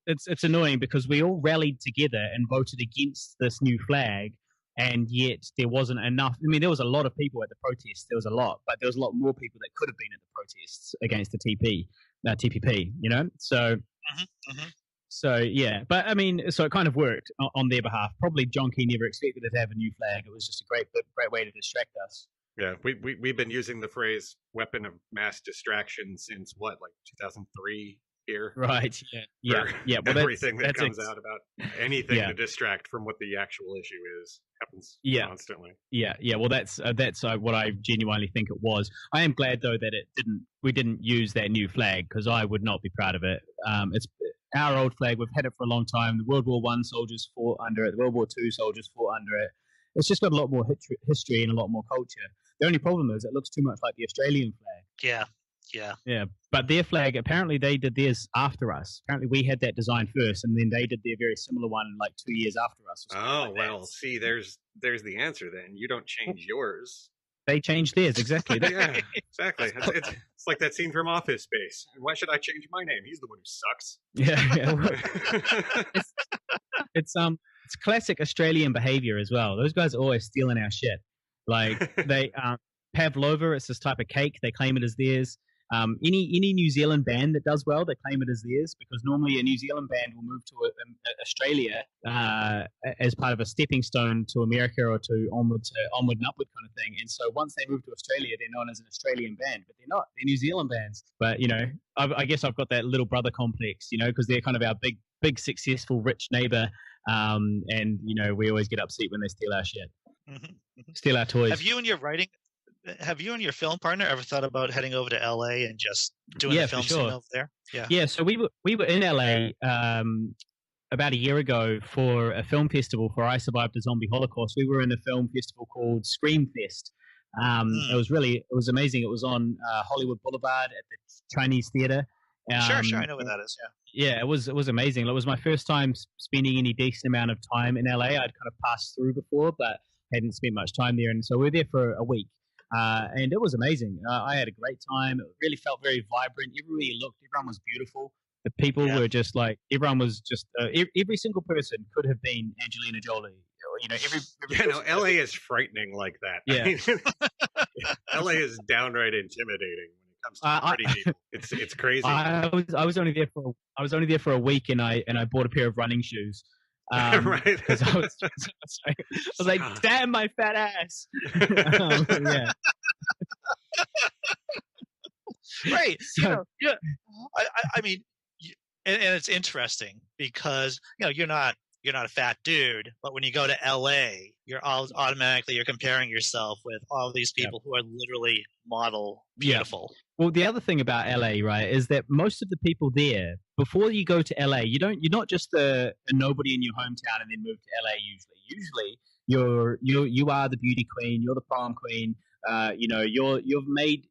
it's annoying because we all rallied together and voted against this new flag, and yet there wasn't enough. I mean, there was a lot of people at the protests. There was a lot, but there was a lot more people that could have been at the protests against the TPP. So. Mm-hmm. So yeah, but I mean, so it kind of worked on their behalf. Probably John Key never expected to have a new flag. It was just a great way to distract us. Yeah, we've been using the phrase "weapon of mass distraction" since like 2003 here. Right. Yeah. Well, everything that comes out about anything to distract from what the actual issue is happens constantly. Yeah. Well, that's what I genuinely think it was. I am glad though that we didn't use that new flag, because I would not be proud of it. It's our old flag. We've had it for a long time. The World War I soldiers fought under it. The World War II soldiers fought under it. It's just got a lot more history and a lot more culture. The only problem is it looks too much like the Australian flag. Yeah. But their flag, apparently they did theirs after us. Apparently we had that design first, and then they did their very similar one like 2 years after us. Oh, well, see, there's the answer then. You don't change yours. They changed theirs, exactly. Yeah, exactly. It's like that scene from Office Space. Why should I change my name? He's the one who sucks. Yeah. It's classic Australian behavior as well. Those guys are always stealing our shit. Like they pavlova, it's this type of cake. They claim it as theirs. Any New Zealand band that does well, they claim it as theirs, because normally a New Zealand band will move to Australia as part of a stepping stone to America or to onward and upward kind of thing. And so once they move to Australia, they're known as an Australian band, but they're not. They're New Zealand bands. But I guess I've got that little brother complex, because they're kind of our big successful rich neighbor, and we always get upset when they steal our shit, steal our toys. Have you and your film partner ever thought about heading over to LA and just doing the film scene over there? Yeah. So we were in LA about a year ago for a film festival for I Survived a Zombie Holocaust. We were in a film festival called Scream Fest, It was amazing. It was on Hollywood Boulevard at the Chinese Theater. Sure, I know where that is. Yeah, it was amazing. It was my first time spending any decent amount of time in LA. I'd kind of passed through before, but hadn't spent much time there, and so we were there for a week. And it was amazing. I had a great time. It really felt very vibrant. Everywhere you looked, everyone was beautiful. The people were just like, everyone was just, every single person could have been Angelina Jolie. You know, every LA is frightening like that. Yeah. I mean, LA is downright intimidating when it comes to pretty people. It's crazy. I was only there for a week, and I bought a pair of running shoes. Right. Because I was like, damn my fat ass. Yeah. Right. So, I mean, and it's interesting because you're not a fat dude, but when you go to LA, you're automatically comparing yourself with all these people who are literally model beautiful. Well, the other thing about LA, right, is that most of the people there, before you go to LA, you're not just a nobody in your hometown and then move to LA. Usually, you are the beauty queen, you're the prom queen. You've made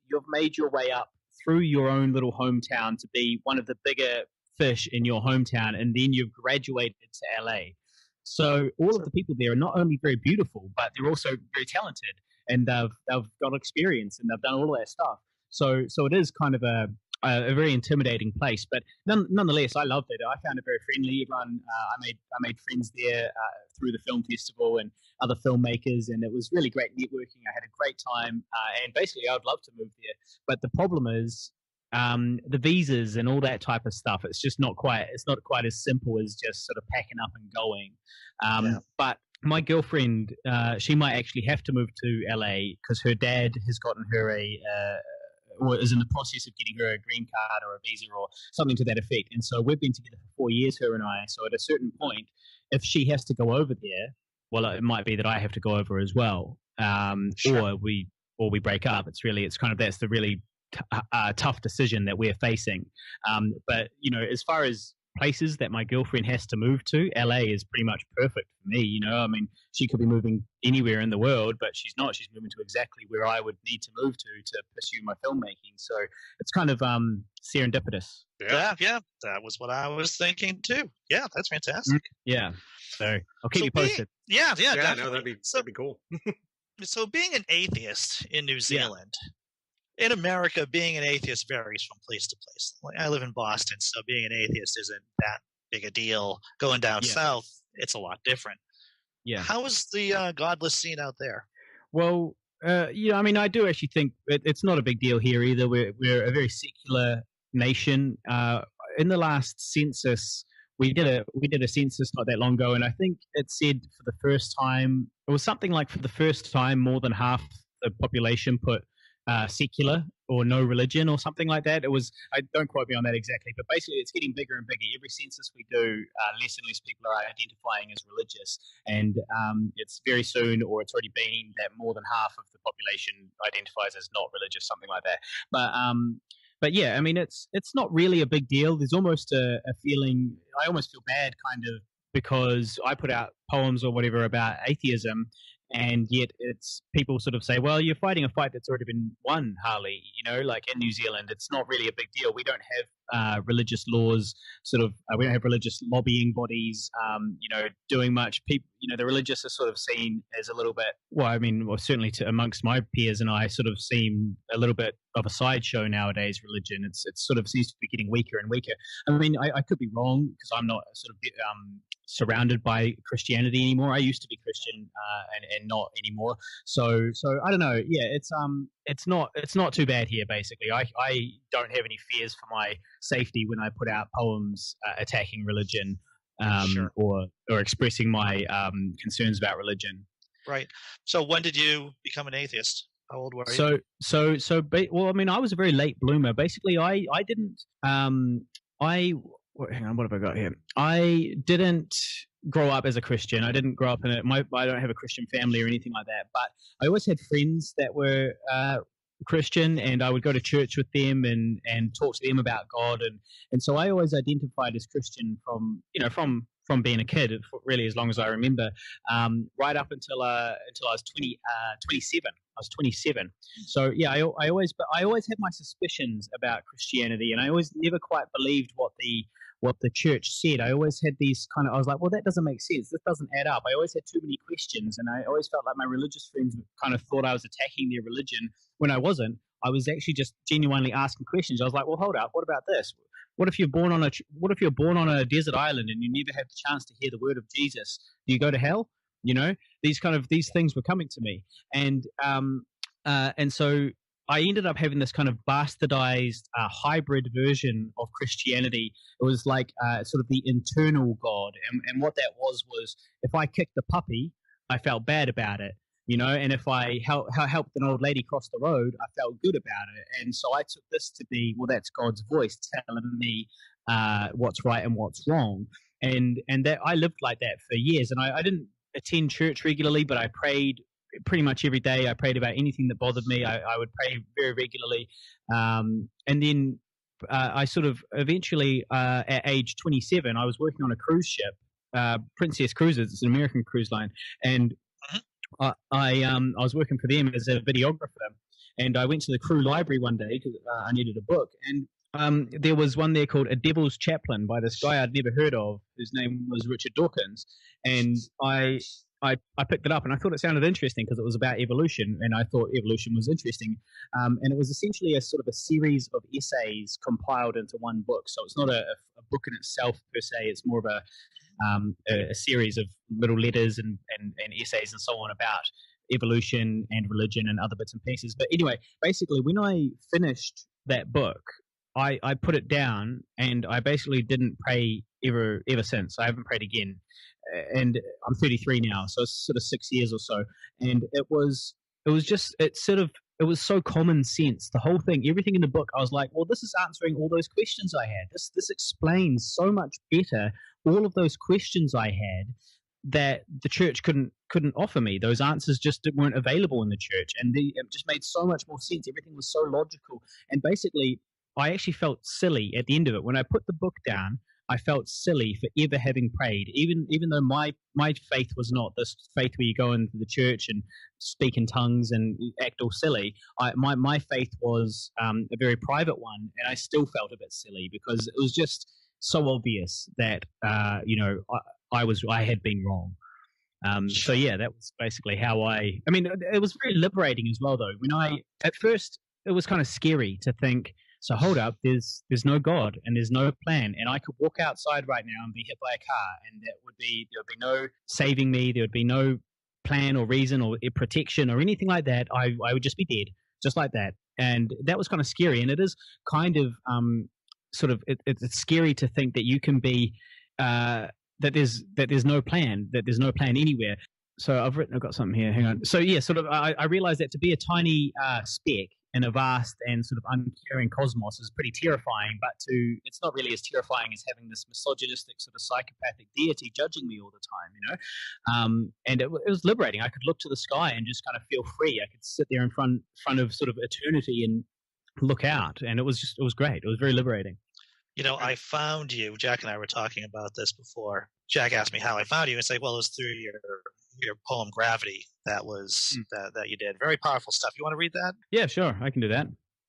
your way up through your own little hometown to be one of the bigger fish in your hometown, and then you've graduated to LA. So all of the people there are not only very beautiful, but they're also very talented, and they've got experience, and they've done all of that stuff. So it is kind of a very intimidating place, but nonetheless, I loved it. I found it very friendly. Everyone, I made friends there through the film festival and other filmmakers, and it was really great networking. I had a great time, and basically, I would love to move there. But the problem is the visas and all that type of stuff. It's just not quite. It's not quite as simple as just sort of packing up and going. But my girlfriend, she might actually have to move to LA because her dad has gotten her or is in the process of getting her a green card or a visa or something to that effect. And so we've been together for 4 years, her and I. So at a certain point, if she has to go over there, well, it might be that I have to go over as well, or we break up. It's kind of that's the really tough decision that we're facing. But as far as places that my girlfriend has to move to, LA is pretty much perfect for me. I mean, she could be moving anywhere in the world, but she's not. She's moving to exactly where I would need to move to pursue my filmmaking. So it's kind of serendipitous. Yeah, that was what I was thinking too. Yeah, that's fantastic. Yeah, so I'll keep you posted. Yeah, no, that'd be cool. So being an atheist in New Zealand. In America, being an atheist varies from place to place. Like, I live in Boston, so being an atheist isn't that big a deal. Going down south, it's a lot different. Yeah. How is the godless scene out there? Well, I mean, I do actually think it's not a big deal here either. We're a very secular nation. In the last census, we did a census not that long ago, and I think it said for the first time, it was something like for the first time, more than half the population put secular or no religion or something like that. It was, I don't quote me on that exactly, but basically it's getting bigger and bigger. Every census we do, less and less people are identifying as religious, and it's very soon, or it's already been, that more than half of the population identifies as not religious, something like that. But yeah, I mean, it's not really a big deal. There's almost a feeling, I almost feel bad kind of, because I put out poems or whatever about atheism, and yet it's people sort of say, well, you're fighting a fight that's already been won, Harley. Like in New Zealand, it's not really a big deal. We don't have religious laws, we don't have religious lobbying bodies, doing much. People, the religious are sort of seen as a little bit, certainly amongst my peers and I, sort of seem a little bit of a sideshow nowadays, religion. It sort of seems to be getting weaker and weaker. I mean, I could be wrong because I'm not sort of surrounded by Christianity anymore. I used to be Christian and not anymore. So I don't know. Yeah, it's not too bad here. Basically, I don't have any fears for my safety when I put out poems attacking religion or expressing my concerns about religion. Right. So when did you become an atheist? How old were you? Well, I mean, I was a very late bloomer. Basically, I didn't. Hang on, what have I got here? I didn't grow up as a Christian. I didn't grow up in I don't have a Christian family or anything like that. But I always had friends that were Christian, and I would go to church with them and talk to them about God, and so I always identified as Christian from from being a kid, really as long as I remember, right up until I was 27. I was 27. So yeah, I always had my suspicions about Christianity, and I always never quite believed what the church said. I always had these I was like, well, that doesn't make sense. This doesn't add up. I always had too many questions, and I always felt like my religious friends kind of thought I was attacking their religion when I wasn't. I was actually just genuinely asking questions. I was like, well, hold up, what about this? What if you're born on a desert island and you never have the chance to hear the word of Jesus? Do you go to hell? These things were coming to me, and so I ended up having this kind of bastardized hybrid version of Christianity. It was like sort of the internal God, and what that was if I kicked the puppy, I felt bad about it. And if I helped an old lady cross the road, I felt good about it. And so I took this to be, well, that's God's voice telling me what's right and what's wrong. And that I lived like that for years. And I didn't attend church regularly, but I prayed pretty much every day. I prayed about anything that bothered me. I would pray very regularly. And then I sort of eventually, at age 27, I was working on a cruise ship, Princess Cruises. It's an American cruise line. And I was working for them as a videographer, and I went to the crew library one day because I needed a book, and there was one there called A Devil's Chaplain by this guy I'd never heard of, whose name was Richard Dawkins, and I picked it up, and I thought it sounded interesting because it was about evolution, and I thought evolution was interesting, and it was essentially a sort of a series of essays compiled into one book. So it's not a book in itself per se; it's more of a series of little letters and essays and so on about evolution and religion and other bits and pieces. But anyway, basically, when I finished that book, I put it down, and I basically didn't pray ever since. I haven't prayed again, and I'm 33 now, so it's sort of 6 years or so. And it was so common sense. The whole thing, everything in the book, I was like, well, this is answering all those questions I had. This explains so much better all of those questions I had that the church couldn't offer me. Those answers just weren't available in the church, and it just made so much more sense. Everything was so logical, and basically, I actually felt silly at the end of it. When I put the book down, I felt silly for ever having prayed, even though my faith was not this faith where you go into the church and speak in tongues and act all silly. My faith was a very private one, and I still felt a bit silly because it was just so obvious that I had been wrong. So yeah, that was basically how I mean, it was very liberating as well, though. At first it was kind of scary to think, so hold up, there's no God and there's no plan, and I could walk outside right now and be hit by a car, and there would be no saving me. There would be no plan or reason or protection or anything like that. I would just be dead, just like that. And that was kind of scary, and it is kind of it's scary to think that you can be that there's no plan, that there's no plan anywhere. So I've got something here. Hang on. So yeah, I realized that to be a tiny speck in a vast and sort of uncaring cosmos is pretty terrifying, but it's not really as terrifying as having this misogynistic sort of psychopathic deity judging me all the time, and it was liberating. I could look to the sky and just kind of feel free. I could sit there in front of sort of eternity and look out, and it was great. It was very liberating. I found you. Jack and I were talking about this before. Jack asked me how I found you, and say, well, it was through your poem Gravity that you did. Very powerful stuff. You want to read that? Yeah, sure. I can do that.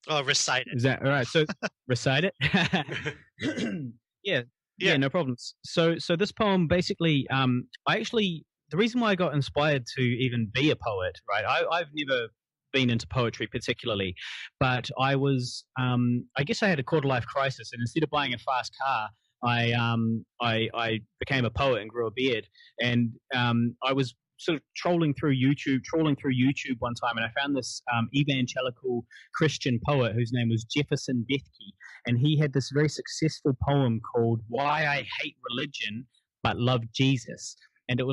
Oh, recite it. Is that all right? So recite it. Yeah, no problems. So this poem basically, the reason why I got inspired to even be a poet, right? I've never been into poetry particularly, but I was, I guess I had a quarter life crisis, and instead of buying a fast car, I became a poet and grew a beard, and I was sort of trawling through YouTube one time, and I found this evangelical Christian poet whose name was Jefferson Bethke, and he had this very successful poem called "Why I Hate Religion But Love Jesus," and it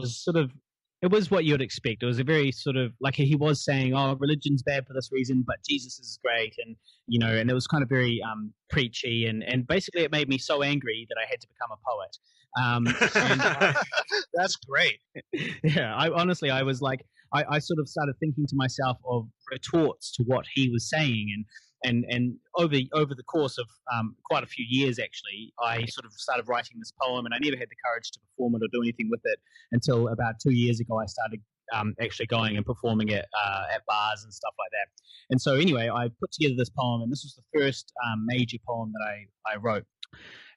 was what you'd expect. It was a very sort of like he was saying, "Oh, religion's bad for this reason, but Jesus is great," and and it was kind of very preachy, and basically it made me so angry that I had to become a poet. And that's great. Yeah, I was like, I sort of started thinking to myself of retorts to what he was saying, And over the course of quite a few years, actually, I sort of started writing this poem, and I never had the courage to perform it or do anything with it until about 2 years ago. I started actually going and performing it at bars and stuff like that. And so anyway, I put together this poem, and this was the first major poem that I wrote.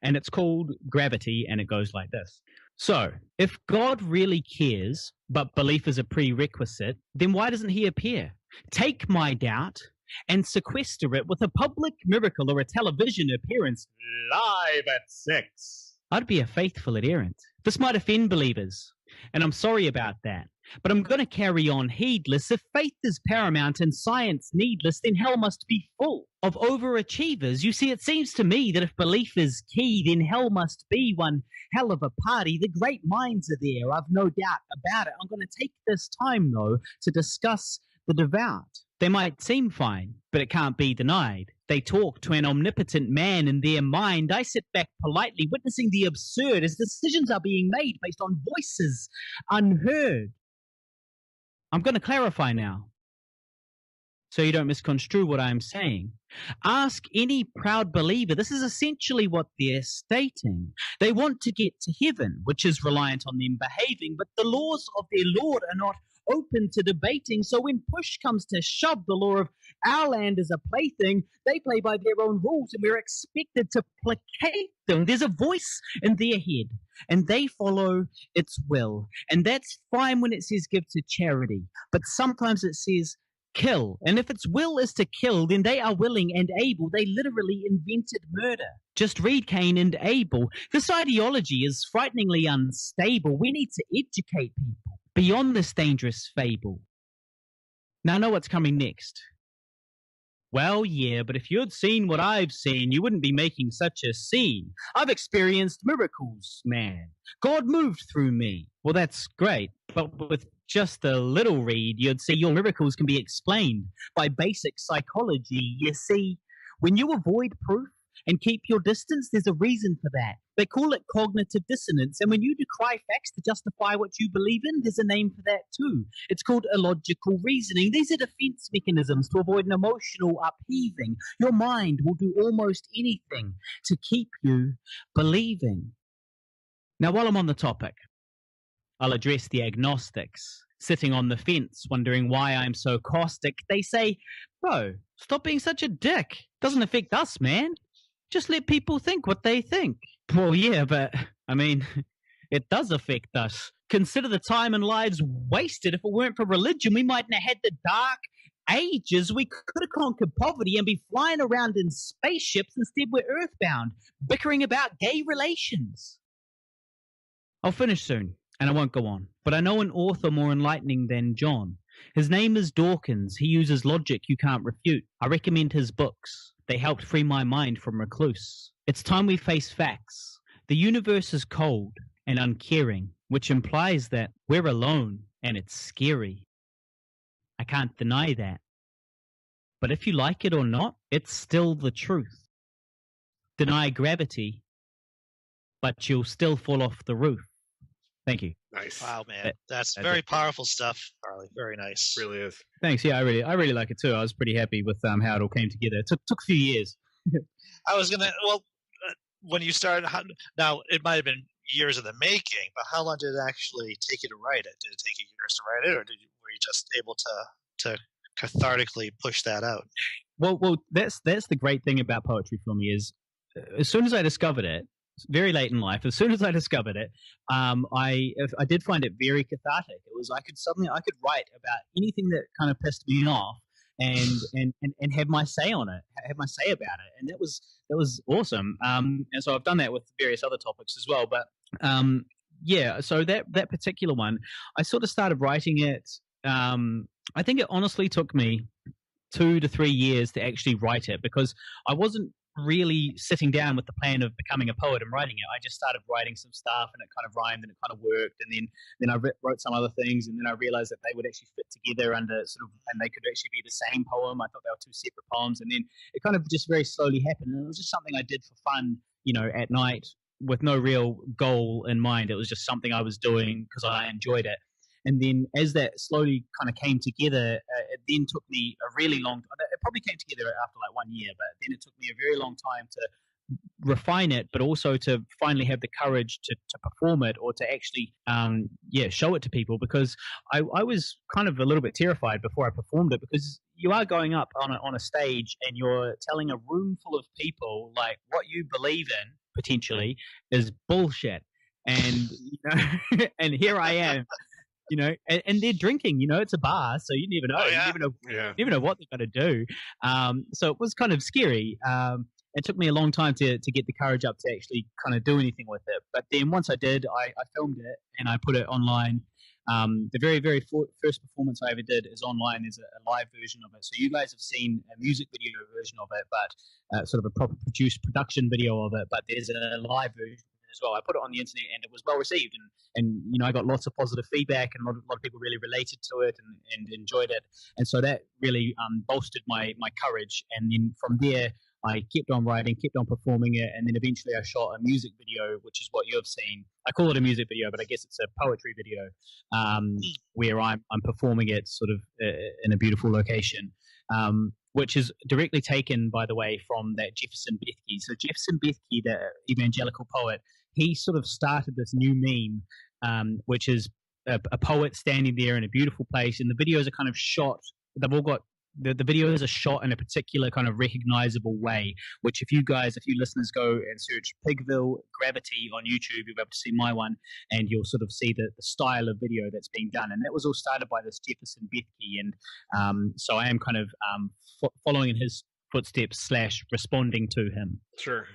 And it's called Gravity, and it goes like this. So, if God really cares, but belief is a prerequisite, then why doesn't he appear? Take my doubt and sequester it with a public miracle or a television appearance live at 6. I'd be a faithful adherent. This might offend believers, and I'm sorry about that. But I'm going to carry on heedless. If faith is paramount and science needless, then hell must be full of overachievers. You see, it seems to me that if belief is key, then hell must be one hell of a party. The great minds are there, I've no doubt about it. I'm going to take this time, though, to discuss the devout. They might seem fine, but it can't be denied. They talk to an omnipotent man in their mind. I sit back politely, witnessing the absurd as decisions are being made based on voices unheard. I'm going to clarify now, so you don't misconstrue what I'm saying. Ask any proud believer. This is essentially what they're stating. They want to get to heaven, which is reliant on them behaving, but the laws of their Lord are not open to debating. So when push comes to shove, the law of our land is a plaything. They play by their own rules, and we're expected to placate them. There's a voice in their head, and they follow its will. And that's fine when it says give to charity, but sometimes it says kill. And if its will is to kill, then they are willing and able. They literally invented murder. Just read Cain and Abel. This ideology is frighteningly unstable. We need to educate people beyond this dangerous fable. Now I know what's coming next. Well, yeah, but if you'd seen what I've seen, you wouldn't be making such a scene. I've experienced miracles, man. God moved through me. Well, that's great, but with just a little read, you'd see your miracles can be explained by basic psychology. You see, when you avoid proof and keep your distance, there's a reason for that. They call it cognitive dissonance, and when you decry facts to justify what you believe in, there's a name for that too. It's called illogical reasoning. These are defense mechanisms to avoid an emotional upheaving. Your mind will do almost anything to keep you believing. Now, while I'm on the topic, I'll address the agnostics, sitting on the fence, wondering why I'm so caustic. They say, bro, stop being such a dick. Doesn't affect us, man. Just let people think what they think. Well, yeah, but, I mean, it does affect us. Consider the time and lives wasted. If it weren't for religion, we mightn't have had the dark ages. We could have conquered poverty and be flying around in spaceships. Instead, we're earthbound, bickering about gay relations. I'll finish soon, and I won't go on. But I know an author more enlightening than John. His name is Dawkins. He uses logic you can't refute. I recommend his books. They helped free my mind from recluse. It's time we face facts. The universe is cold and uncaring, which implies that we're alone, and it's scary. I can't deny that. But if you like it or not, it's still the truth. Deny gravity, but you'll still fall off the roof. Thank you. Nice. Wow, man, that's very powerful stuff, Harley. Very nice. It really is. Thanks. Yeah, I really like it too. I was pretty happy with how it all came together. It took a few years. I was gonna. Well, when you started, now it might have been years in the making, but how long did it actually take you to write it? Did it take you years to write it, or were you just able to cathartically push that out? Well, that's the great thing about poetry for me is, as soon as I discovered it, very late in life, as soon as I discovered it, I did find it very cathartic. It was I could write about anything that kind of pissed me off and have my say on it, have my say about it, and that was awesome. And so I've done that with various other topics as well. But yeah, so that particular one, I sort of started writing it. I think it honestly took me 2 to 3 years to actually write it, because I wasn't really sitting down with the plan of becoming a poet and writing it. I just started writing some stuff, and it kind of rhymed and it kind of worked, and then I wrote some other things, and then I realized that they would actually fit together under sort of, and they could actually be the same poem. I thought they were 2 separate poems, and then it kind of just very slowly happened, and it was just something I did for fun, at night with no real goal in mind. It was just something I was doing because I enjoyed it. And then as that slowly kind of came together, it then took me a really long. It probably came together after like 1 year, but then it took me a very long time to refine it, but also to finally have the courage to perform it, or to actually show it to people, because I was kind of a little bit terrified before I performed it, because you are going up on a stage and you're telling a room full of people like what you believe in potentially is bullshit, and and here I am, and they're drinking, it's a bar, so you never know. Oh, yeah. You never know what they're going to do. So it was kind of scary. It took me a long time to get the courage up to actually kind of do anything with it. But then once I did, I filmed it and I put it online. The very, very first performance I ever did is online. There's a live version of it. So you guys have seen a music video version of it, but sort of a proper produced production video of it. But there's a live version as well. I put it on the internet and it was well received, and I got lots of positive feedback, and a lot of people really related to it and enjoyed it, and so that really bolstered my courage. And then from there I kept on writing, kept on performing it, and then eventually I shot a music video, which is what you have seen. I call it a music video, but I guess it's a poetry video, where I'm performing it sort of in a beautiful location, which is directly taken, by the way, from that Jefferson Bethke. So Jefferson Bethke, the evangelical poet, he sort of started this new meme, which is a poet standing there in a beautiful place, and the videos are kind of shot. They've all got the videos are shot in a particular kind of recognizable way, which if you listeners go and search Pigville Gravity on YouTube, you'll be able to see my one, and you'll sort of see the style of video that's being done. And that was all started by this Jefferson Bethke, and so I am kind of following in his footsteps / responding to him. Sure.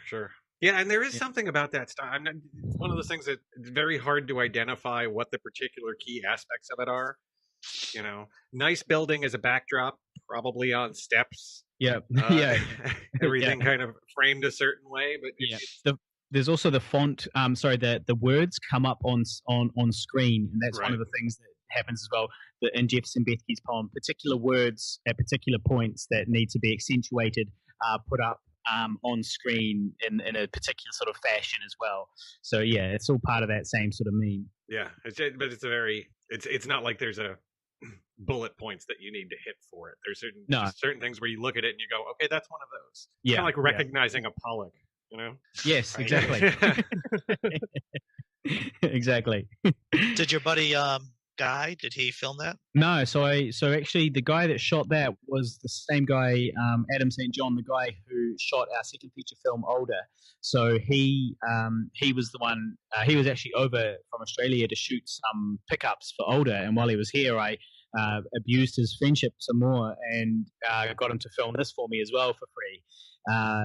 Yeah, and there is something about that style. It's one of those things that it's very hard to identify what the particular key aspects of it are. Nice building as a backdrop, probably on steps. Yeah, everything kind of framed a certain way. But there's also the font. The words come up on screen, and that's one of the things that happens as well. In Jefferson Bethke's poem, particular words at particular points that need to be accentuated are put up on screen in a particular sort of fashion as well. So yeah, it's all part of that same sort of meme. Yeah, it's not like there's a bullet points that you need to hit for it. There's certain things where you look at it and you go, okay, that's one of those. Yeah, kind of like recognizing a Pollock, Yes, exactly. Exactly. Did your buddy Guy, did he film that? No, so actually the guy that shot that was the same guy, Adam St. John, the guy who shot our second feature film, Older. So he was the one. He was actually over from Australia to shoot some pickups for Older, and while he was here, I abused his friendship some more and got him to film this for me as well for free.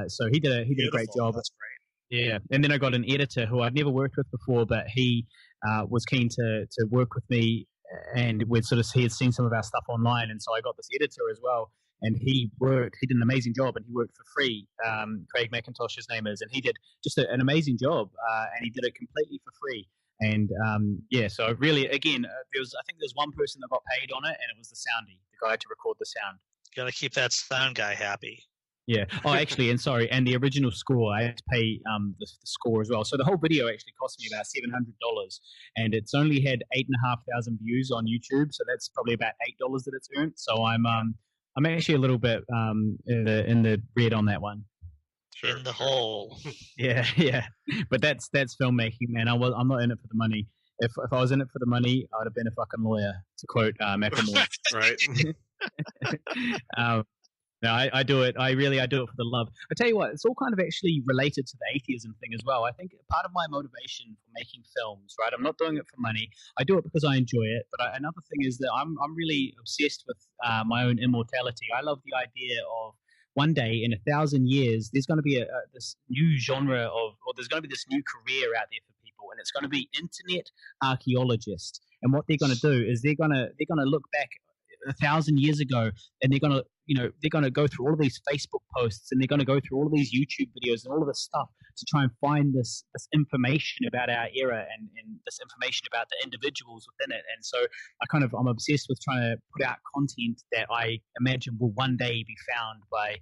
So he did a great job. That's great. Yeah, and then I got an editor who I'd never worked with before, but he was keen to work with me, and he had seen some of our stuff online, and so I got this editor as well, and he did an amazing job, and he worked for free. Craig McIntosh, his name is, and he did just an amazing job, and he did it completely for free. And so really, again, I think there's one person that got paid on it, and it was the soundy, the guy to record the sound. Got to keep that sound guy happy. Yeah. Oh, actually, and the original score, I had to pay the score as well. So the whole video actually cost me about $700, and it's only had 8,500 views on YouTube. So that's probably about $8 that it's earned. So I'm actually a little bit in the red on that one. Sure. In the hole. Yeah. But that's filmmaking, man. I'm not in it for the money. If I was in it for the money, I would have been a fucking lawyer, to quote Macklemore. Right. No, I do it. I do it for the love. I tell you what, it's all kind of actually related to the atheism thing as well. I think part of my motivation for making films, right? I'm not doing it for money. I do it because I enjoy it. But another thing is that I'm really obsessed with my own immortality. I love the idea of one day in 1,000 years, there's going to be this new genre or there's going to be this new career out there for people, and it's going to be internet archaeologists. And what they're going to do is they're going to look back 1,000 years ago, and they're going to go through all of these Facebook posts, and they're going to go through all of these YouTube videos and all of this stuff to try and find this information about our era and this information about the individuals within it. And so I'm obsessed with trying to put out content that I imagine will one day be found by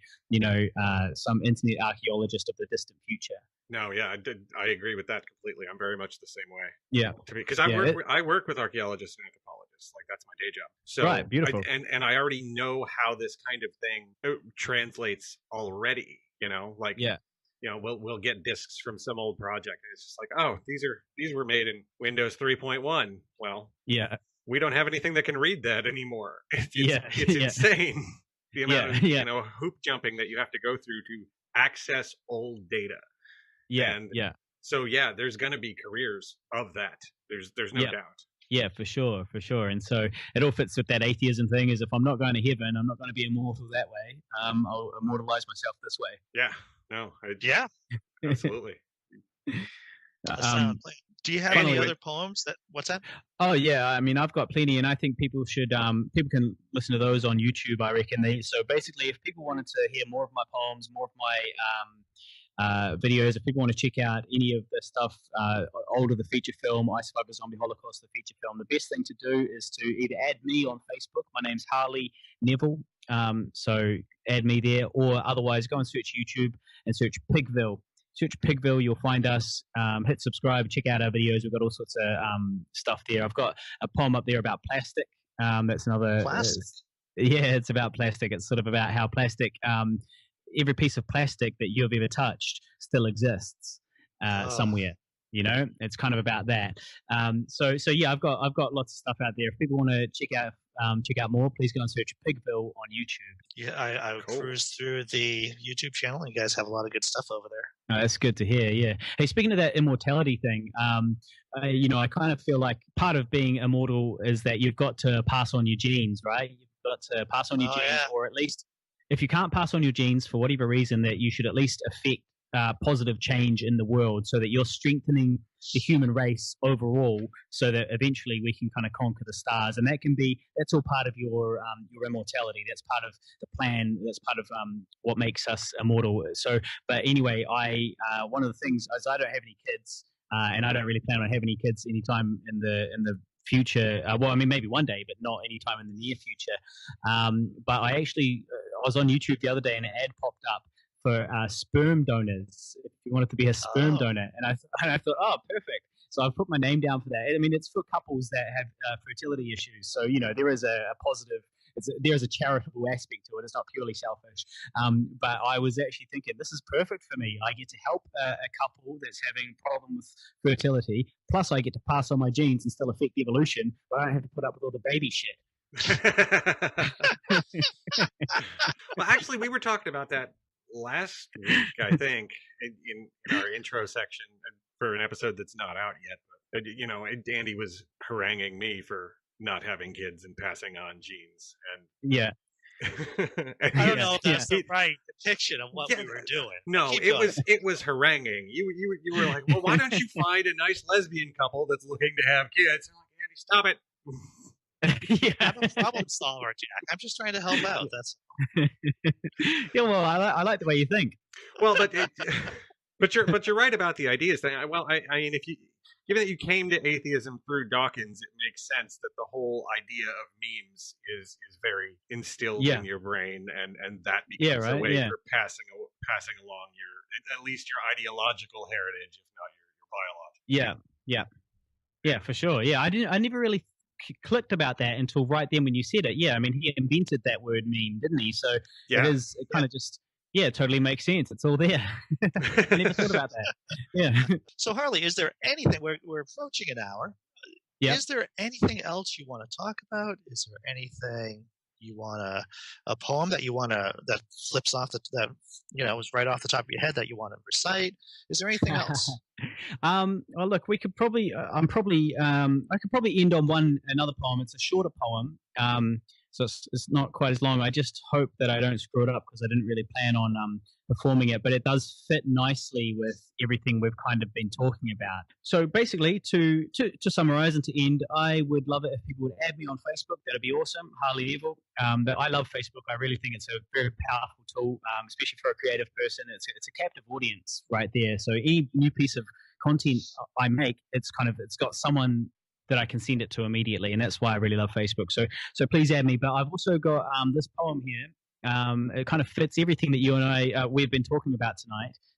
some internet archaeologist of the distant future. No, yeah, I agree with that completely. I'm very much the same way. Yeah, Because yeah, I work with archaeologists and anthropologists. Like that's my day job. So right, beautiful. and I already know how this kind of thing translates already. You know, like Yeah, we'll get discs from some old project, and it's just like, oh, these were made in Windows 3.1. Well, yeah, we don't have anything that can read that anymore. yeah, It's yeah, insane the amount of yeah, hoop jumping that you have to go through to access old data. yeah, And yeah, so yeah, there's going to be careers of that. There's no yeah. doubt. Yeah, for sure, for sure. And so it all fits with that atheism thing. Is if I'm not going to heaven, I'm not going to be immortal that way. I'll immortalize myself this way. Yeah, no, Yeah, absolutely. that sounds like. Do you have Finally, any other poems that? What's that? Oh yeah, I mean I've got plenty, and I think people should people can listen to those on YouTube. I reckon so basically, if people wanted to hear more of my poems, more of my videos, if people want to check out any of the stuff older, the feature film, I Survived the Zombie Holocaust, the feature film, the best thing to do is to either add me on Facebook. My name's Harley Neville, so add me there, or otherwise go and search YouTube and search Pigville. Search Pigville, you'll find us. Hit subscribe, check out our videos. We've got all sorts of stuff there. I've got a poem up there about plastic. That's another. Plastic. It's about plastic. It's sort of about how plastic, every piece of plastic that you've ever touched still exists somewhere. You know, it's kind of about that. So yeah, I've got lots of stuff out there. If people want to check out more, please go and search Pigville on YouTube. Yeah, I cruised through the YouTube channel, and you guys have a lot of good stuff over there. Oh, that's good to hear. Yeah. Hey, speaking of that immortality thing, I kind of feel like part of being immortal is that you've got to pass on your genes, right? You've got to pass on your genes, or at least if you can't pass on your genes for whatever reason, that you should at least affect positive change in the world, so that you're strengthening the human race overall, so that eventually we can kind of conquer the stars. And that's all part of your immortality. That's part of the plan. That's part of what makes us immortal. So, but anyway, one of the things is I don't have any kids, and I don't really plan on having any kids anytime in the future. Well, I mean, maybe one day, but not anytime in the near future. But I was on YouTube the other day, and an ad popped up for sperm donors, if you wanted to be a sperm donor. And I thought, oh, perfect. So I've put my name down for that. I mean, it's for couples that have fertility issues. So, there is a positive, there is a charitable aspect to it. It's not purely selfish. But I was actually thinking, this is perfect for me. I get to help a couple that's having a problem with fertility. Plus, I get to pass on my genes and still affect evolution, but I don't have to put up with all the baby shit. Well, actually, we were talking about that last week, I think, in our intro section for an episode that's not out yet. But, Andy was haranguing me for not having kids and passing on genes. And yeah. I don't know if that's the right depiction of what we were doing. No, it was haranguing. You were like, well, why don't you find a nice lesbian couple that's looking to have kids? I'm like, Andy, stop it. I'm a problem solver, Jack. I'm just trying to help out. That's yeah. Well, I like the way you think. Well, but you're right about the ideas thing. Well, I mean, given that you came to atheism through Dawkins, it makes sense that the whole idea of memes is very instilled in your brain, and that becomes a way for passing along at least your ideological heritage, if not your biological. Yeah, for sure. Yeah, I never really clicked about that until right then when you said it. Yeah, I mean, he invented that word meme, didn't he? So it kind of just it totally makes sense. It's all there. I never thought about that. Yeah. So Harley, is there anything, we're approaching an hour. Yeah. Is there anything else you want to talk about? Is there anything you want a poem that you want to, that flips off that was right off the top of your head that you want to recite? Is there anything else? Well, look, we could probably I could probably end on another poem. It's a shorter poem, so it's not quite as long. I just hope that I don't screw it up, because I didn't really plan on performing it, but it does fit nicely with everything we've kind of been talking about. So basically, to summarize and to end, I would love it if people would add me on Facebook. That'd be awesome. Harley Neville. But I love Facebook. I really think it's a very powerful tool, especially for a creative person. It's a captive audience right there. So any new piece of content I make, it's got someone that I can send it to immediately, and that's why I really love Facebook. So please add me. But I've also got this poem here. it kind of fits everything that you and I we've been talking about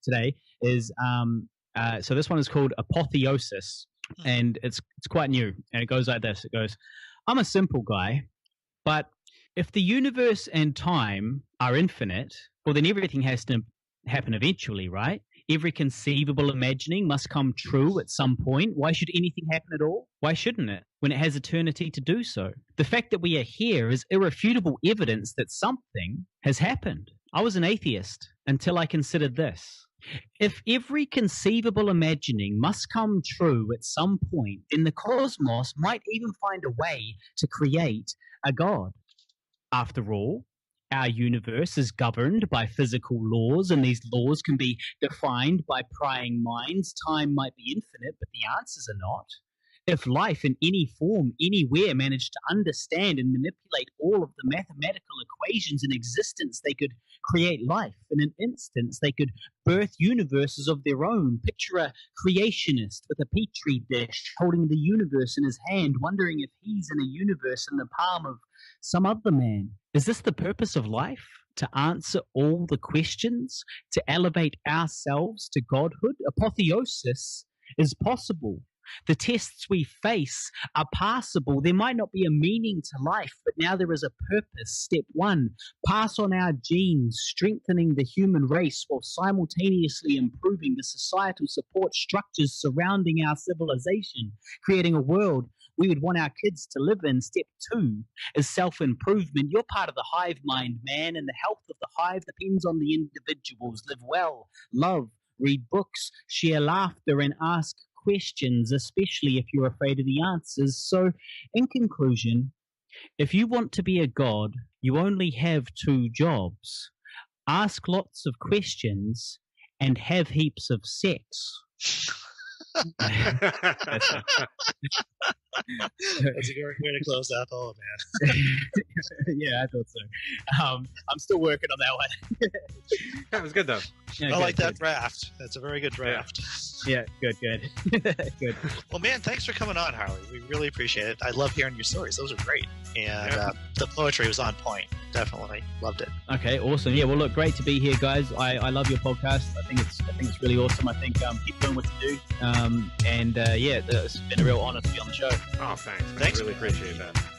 today. Is so this one is called Apotheosis, and it's quite new, and it goes like this. It goes, I'm a simple guy, but if the universe and time are infinite, well, then everything has to happen eventually, right? Every conceivable imagining must come true at some point. Why should anything happen at all? Why shouldn't it, when it has eternity to do so? The fact that we are here is irrefutable evidence that something has happened. I was an atheist until I considered this. If every conceivable imagining must come true at some point, then the cosmos might even find a way to create a God. After all, our universe is governed by physical laws, and these laws can be defined by prying minds. Time might be infinite, but the answers are not. If life in any form, anywhere, managed to understand and manipulate all of the mathematical equations in existence, they could create life. In an instance, they could birth universes of their own. Picture a creationist with a petri dish holding the universe in his hand, wondering if he's in a universe in the palm of some other man. Is this the purpose of life? To answer all the questions? To elevate ourselves to godhood? Apotheosis is possible. The tests we face are passable. There might not be a meaning to life, but now there is a purpose. Step 1, pass on our genes, strengthening the human race while simultaneously improving the societal support structures surrounding our civilization, creating a world we would want our kids to live in. Step 2 is self-improvement. You're part of the hive mind, man, and the health of the hive depends on the individuals. Live well, love, read books, share laughter, and ask questions, especially if you're afraid of the answers. So, in conclusion, if you want to be a god, you only have 2 jobs. Ask lots of questions and have heaps of sex. That's a great way to close that whole, man. Yeah, I thought so. I'm still working on that one. That was good, though. Yeah, I like that draft. That's a very good draft. Yeah, good. Good. Well, man, thanks for coming on, Harley. We really appreciate it. I love hearing your stories. Those are great. And the poetry was on point. Definitely. Loved it. Okay, awesome. Yeah, well, look, great to be here, guys. I love your podcast. I think it's really awesome. I think keep doing what you do. It's been a real honor to be on the show. Oh, thanks. I really appreciate that.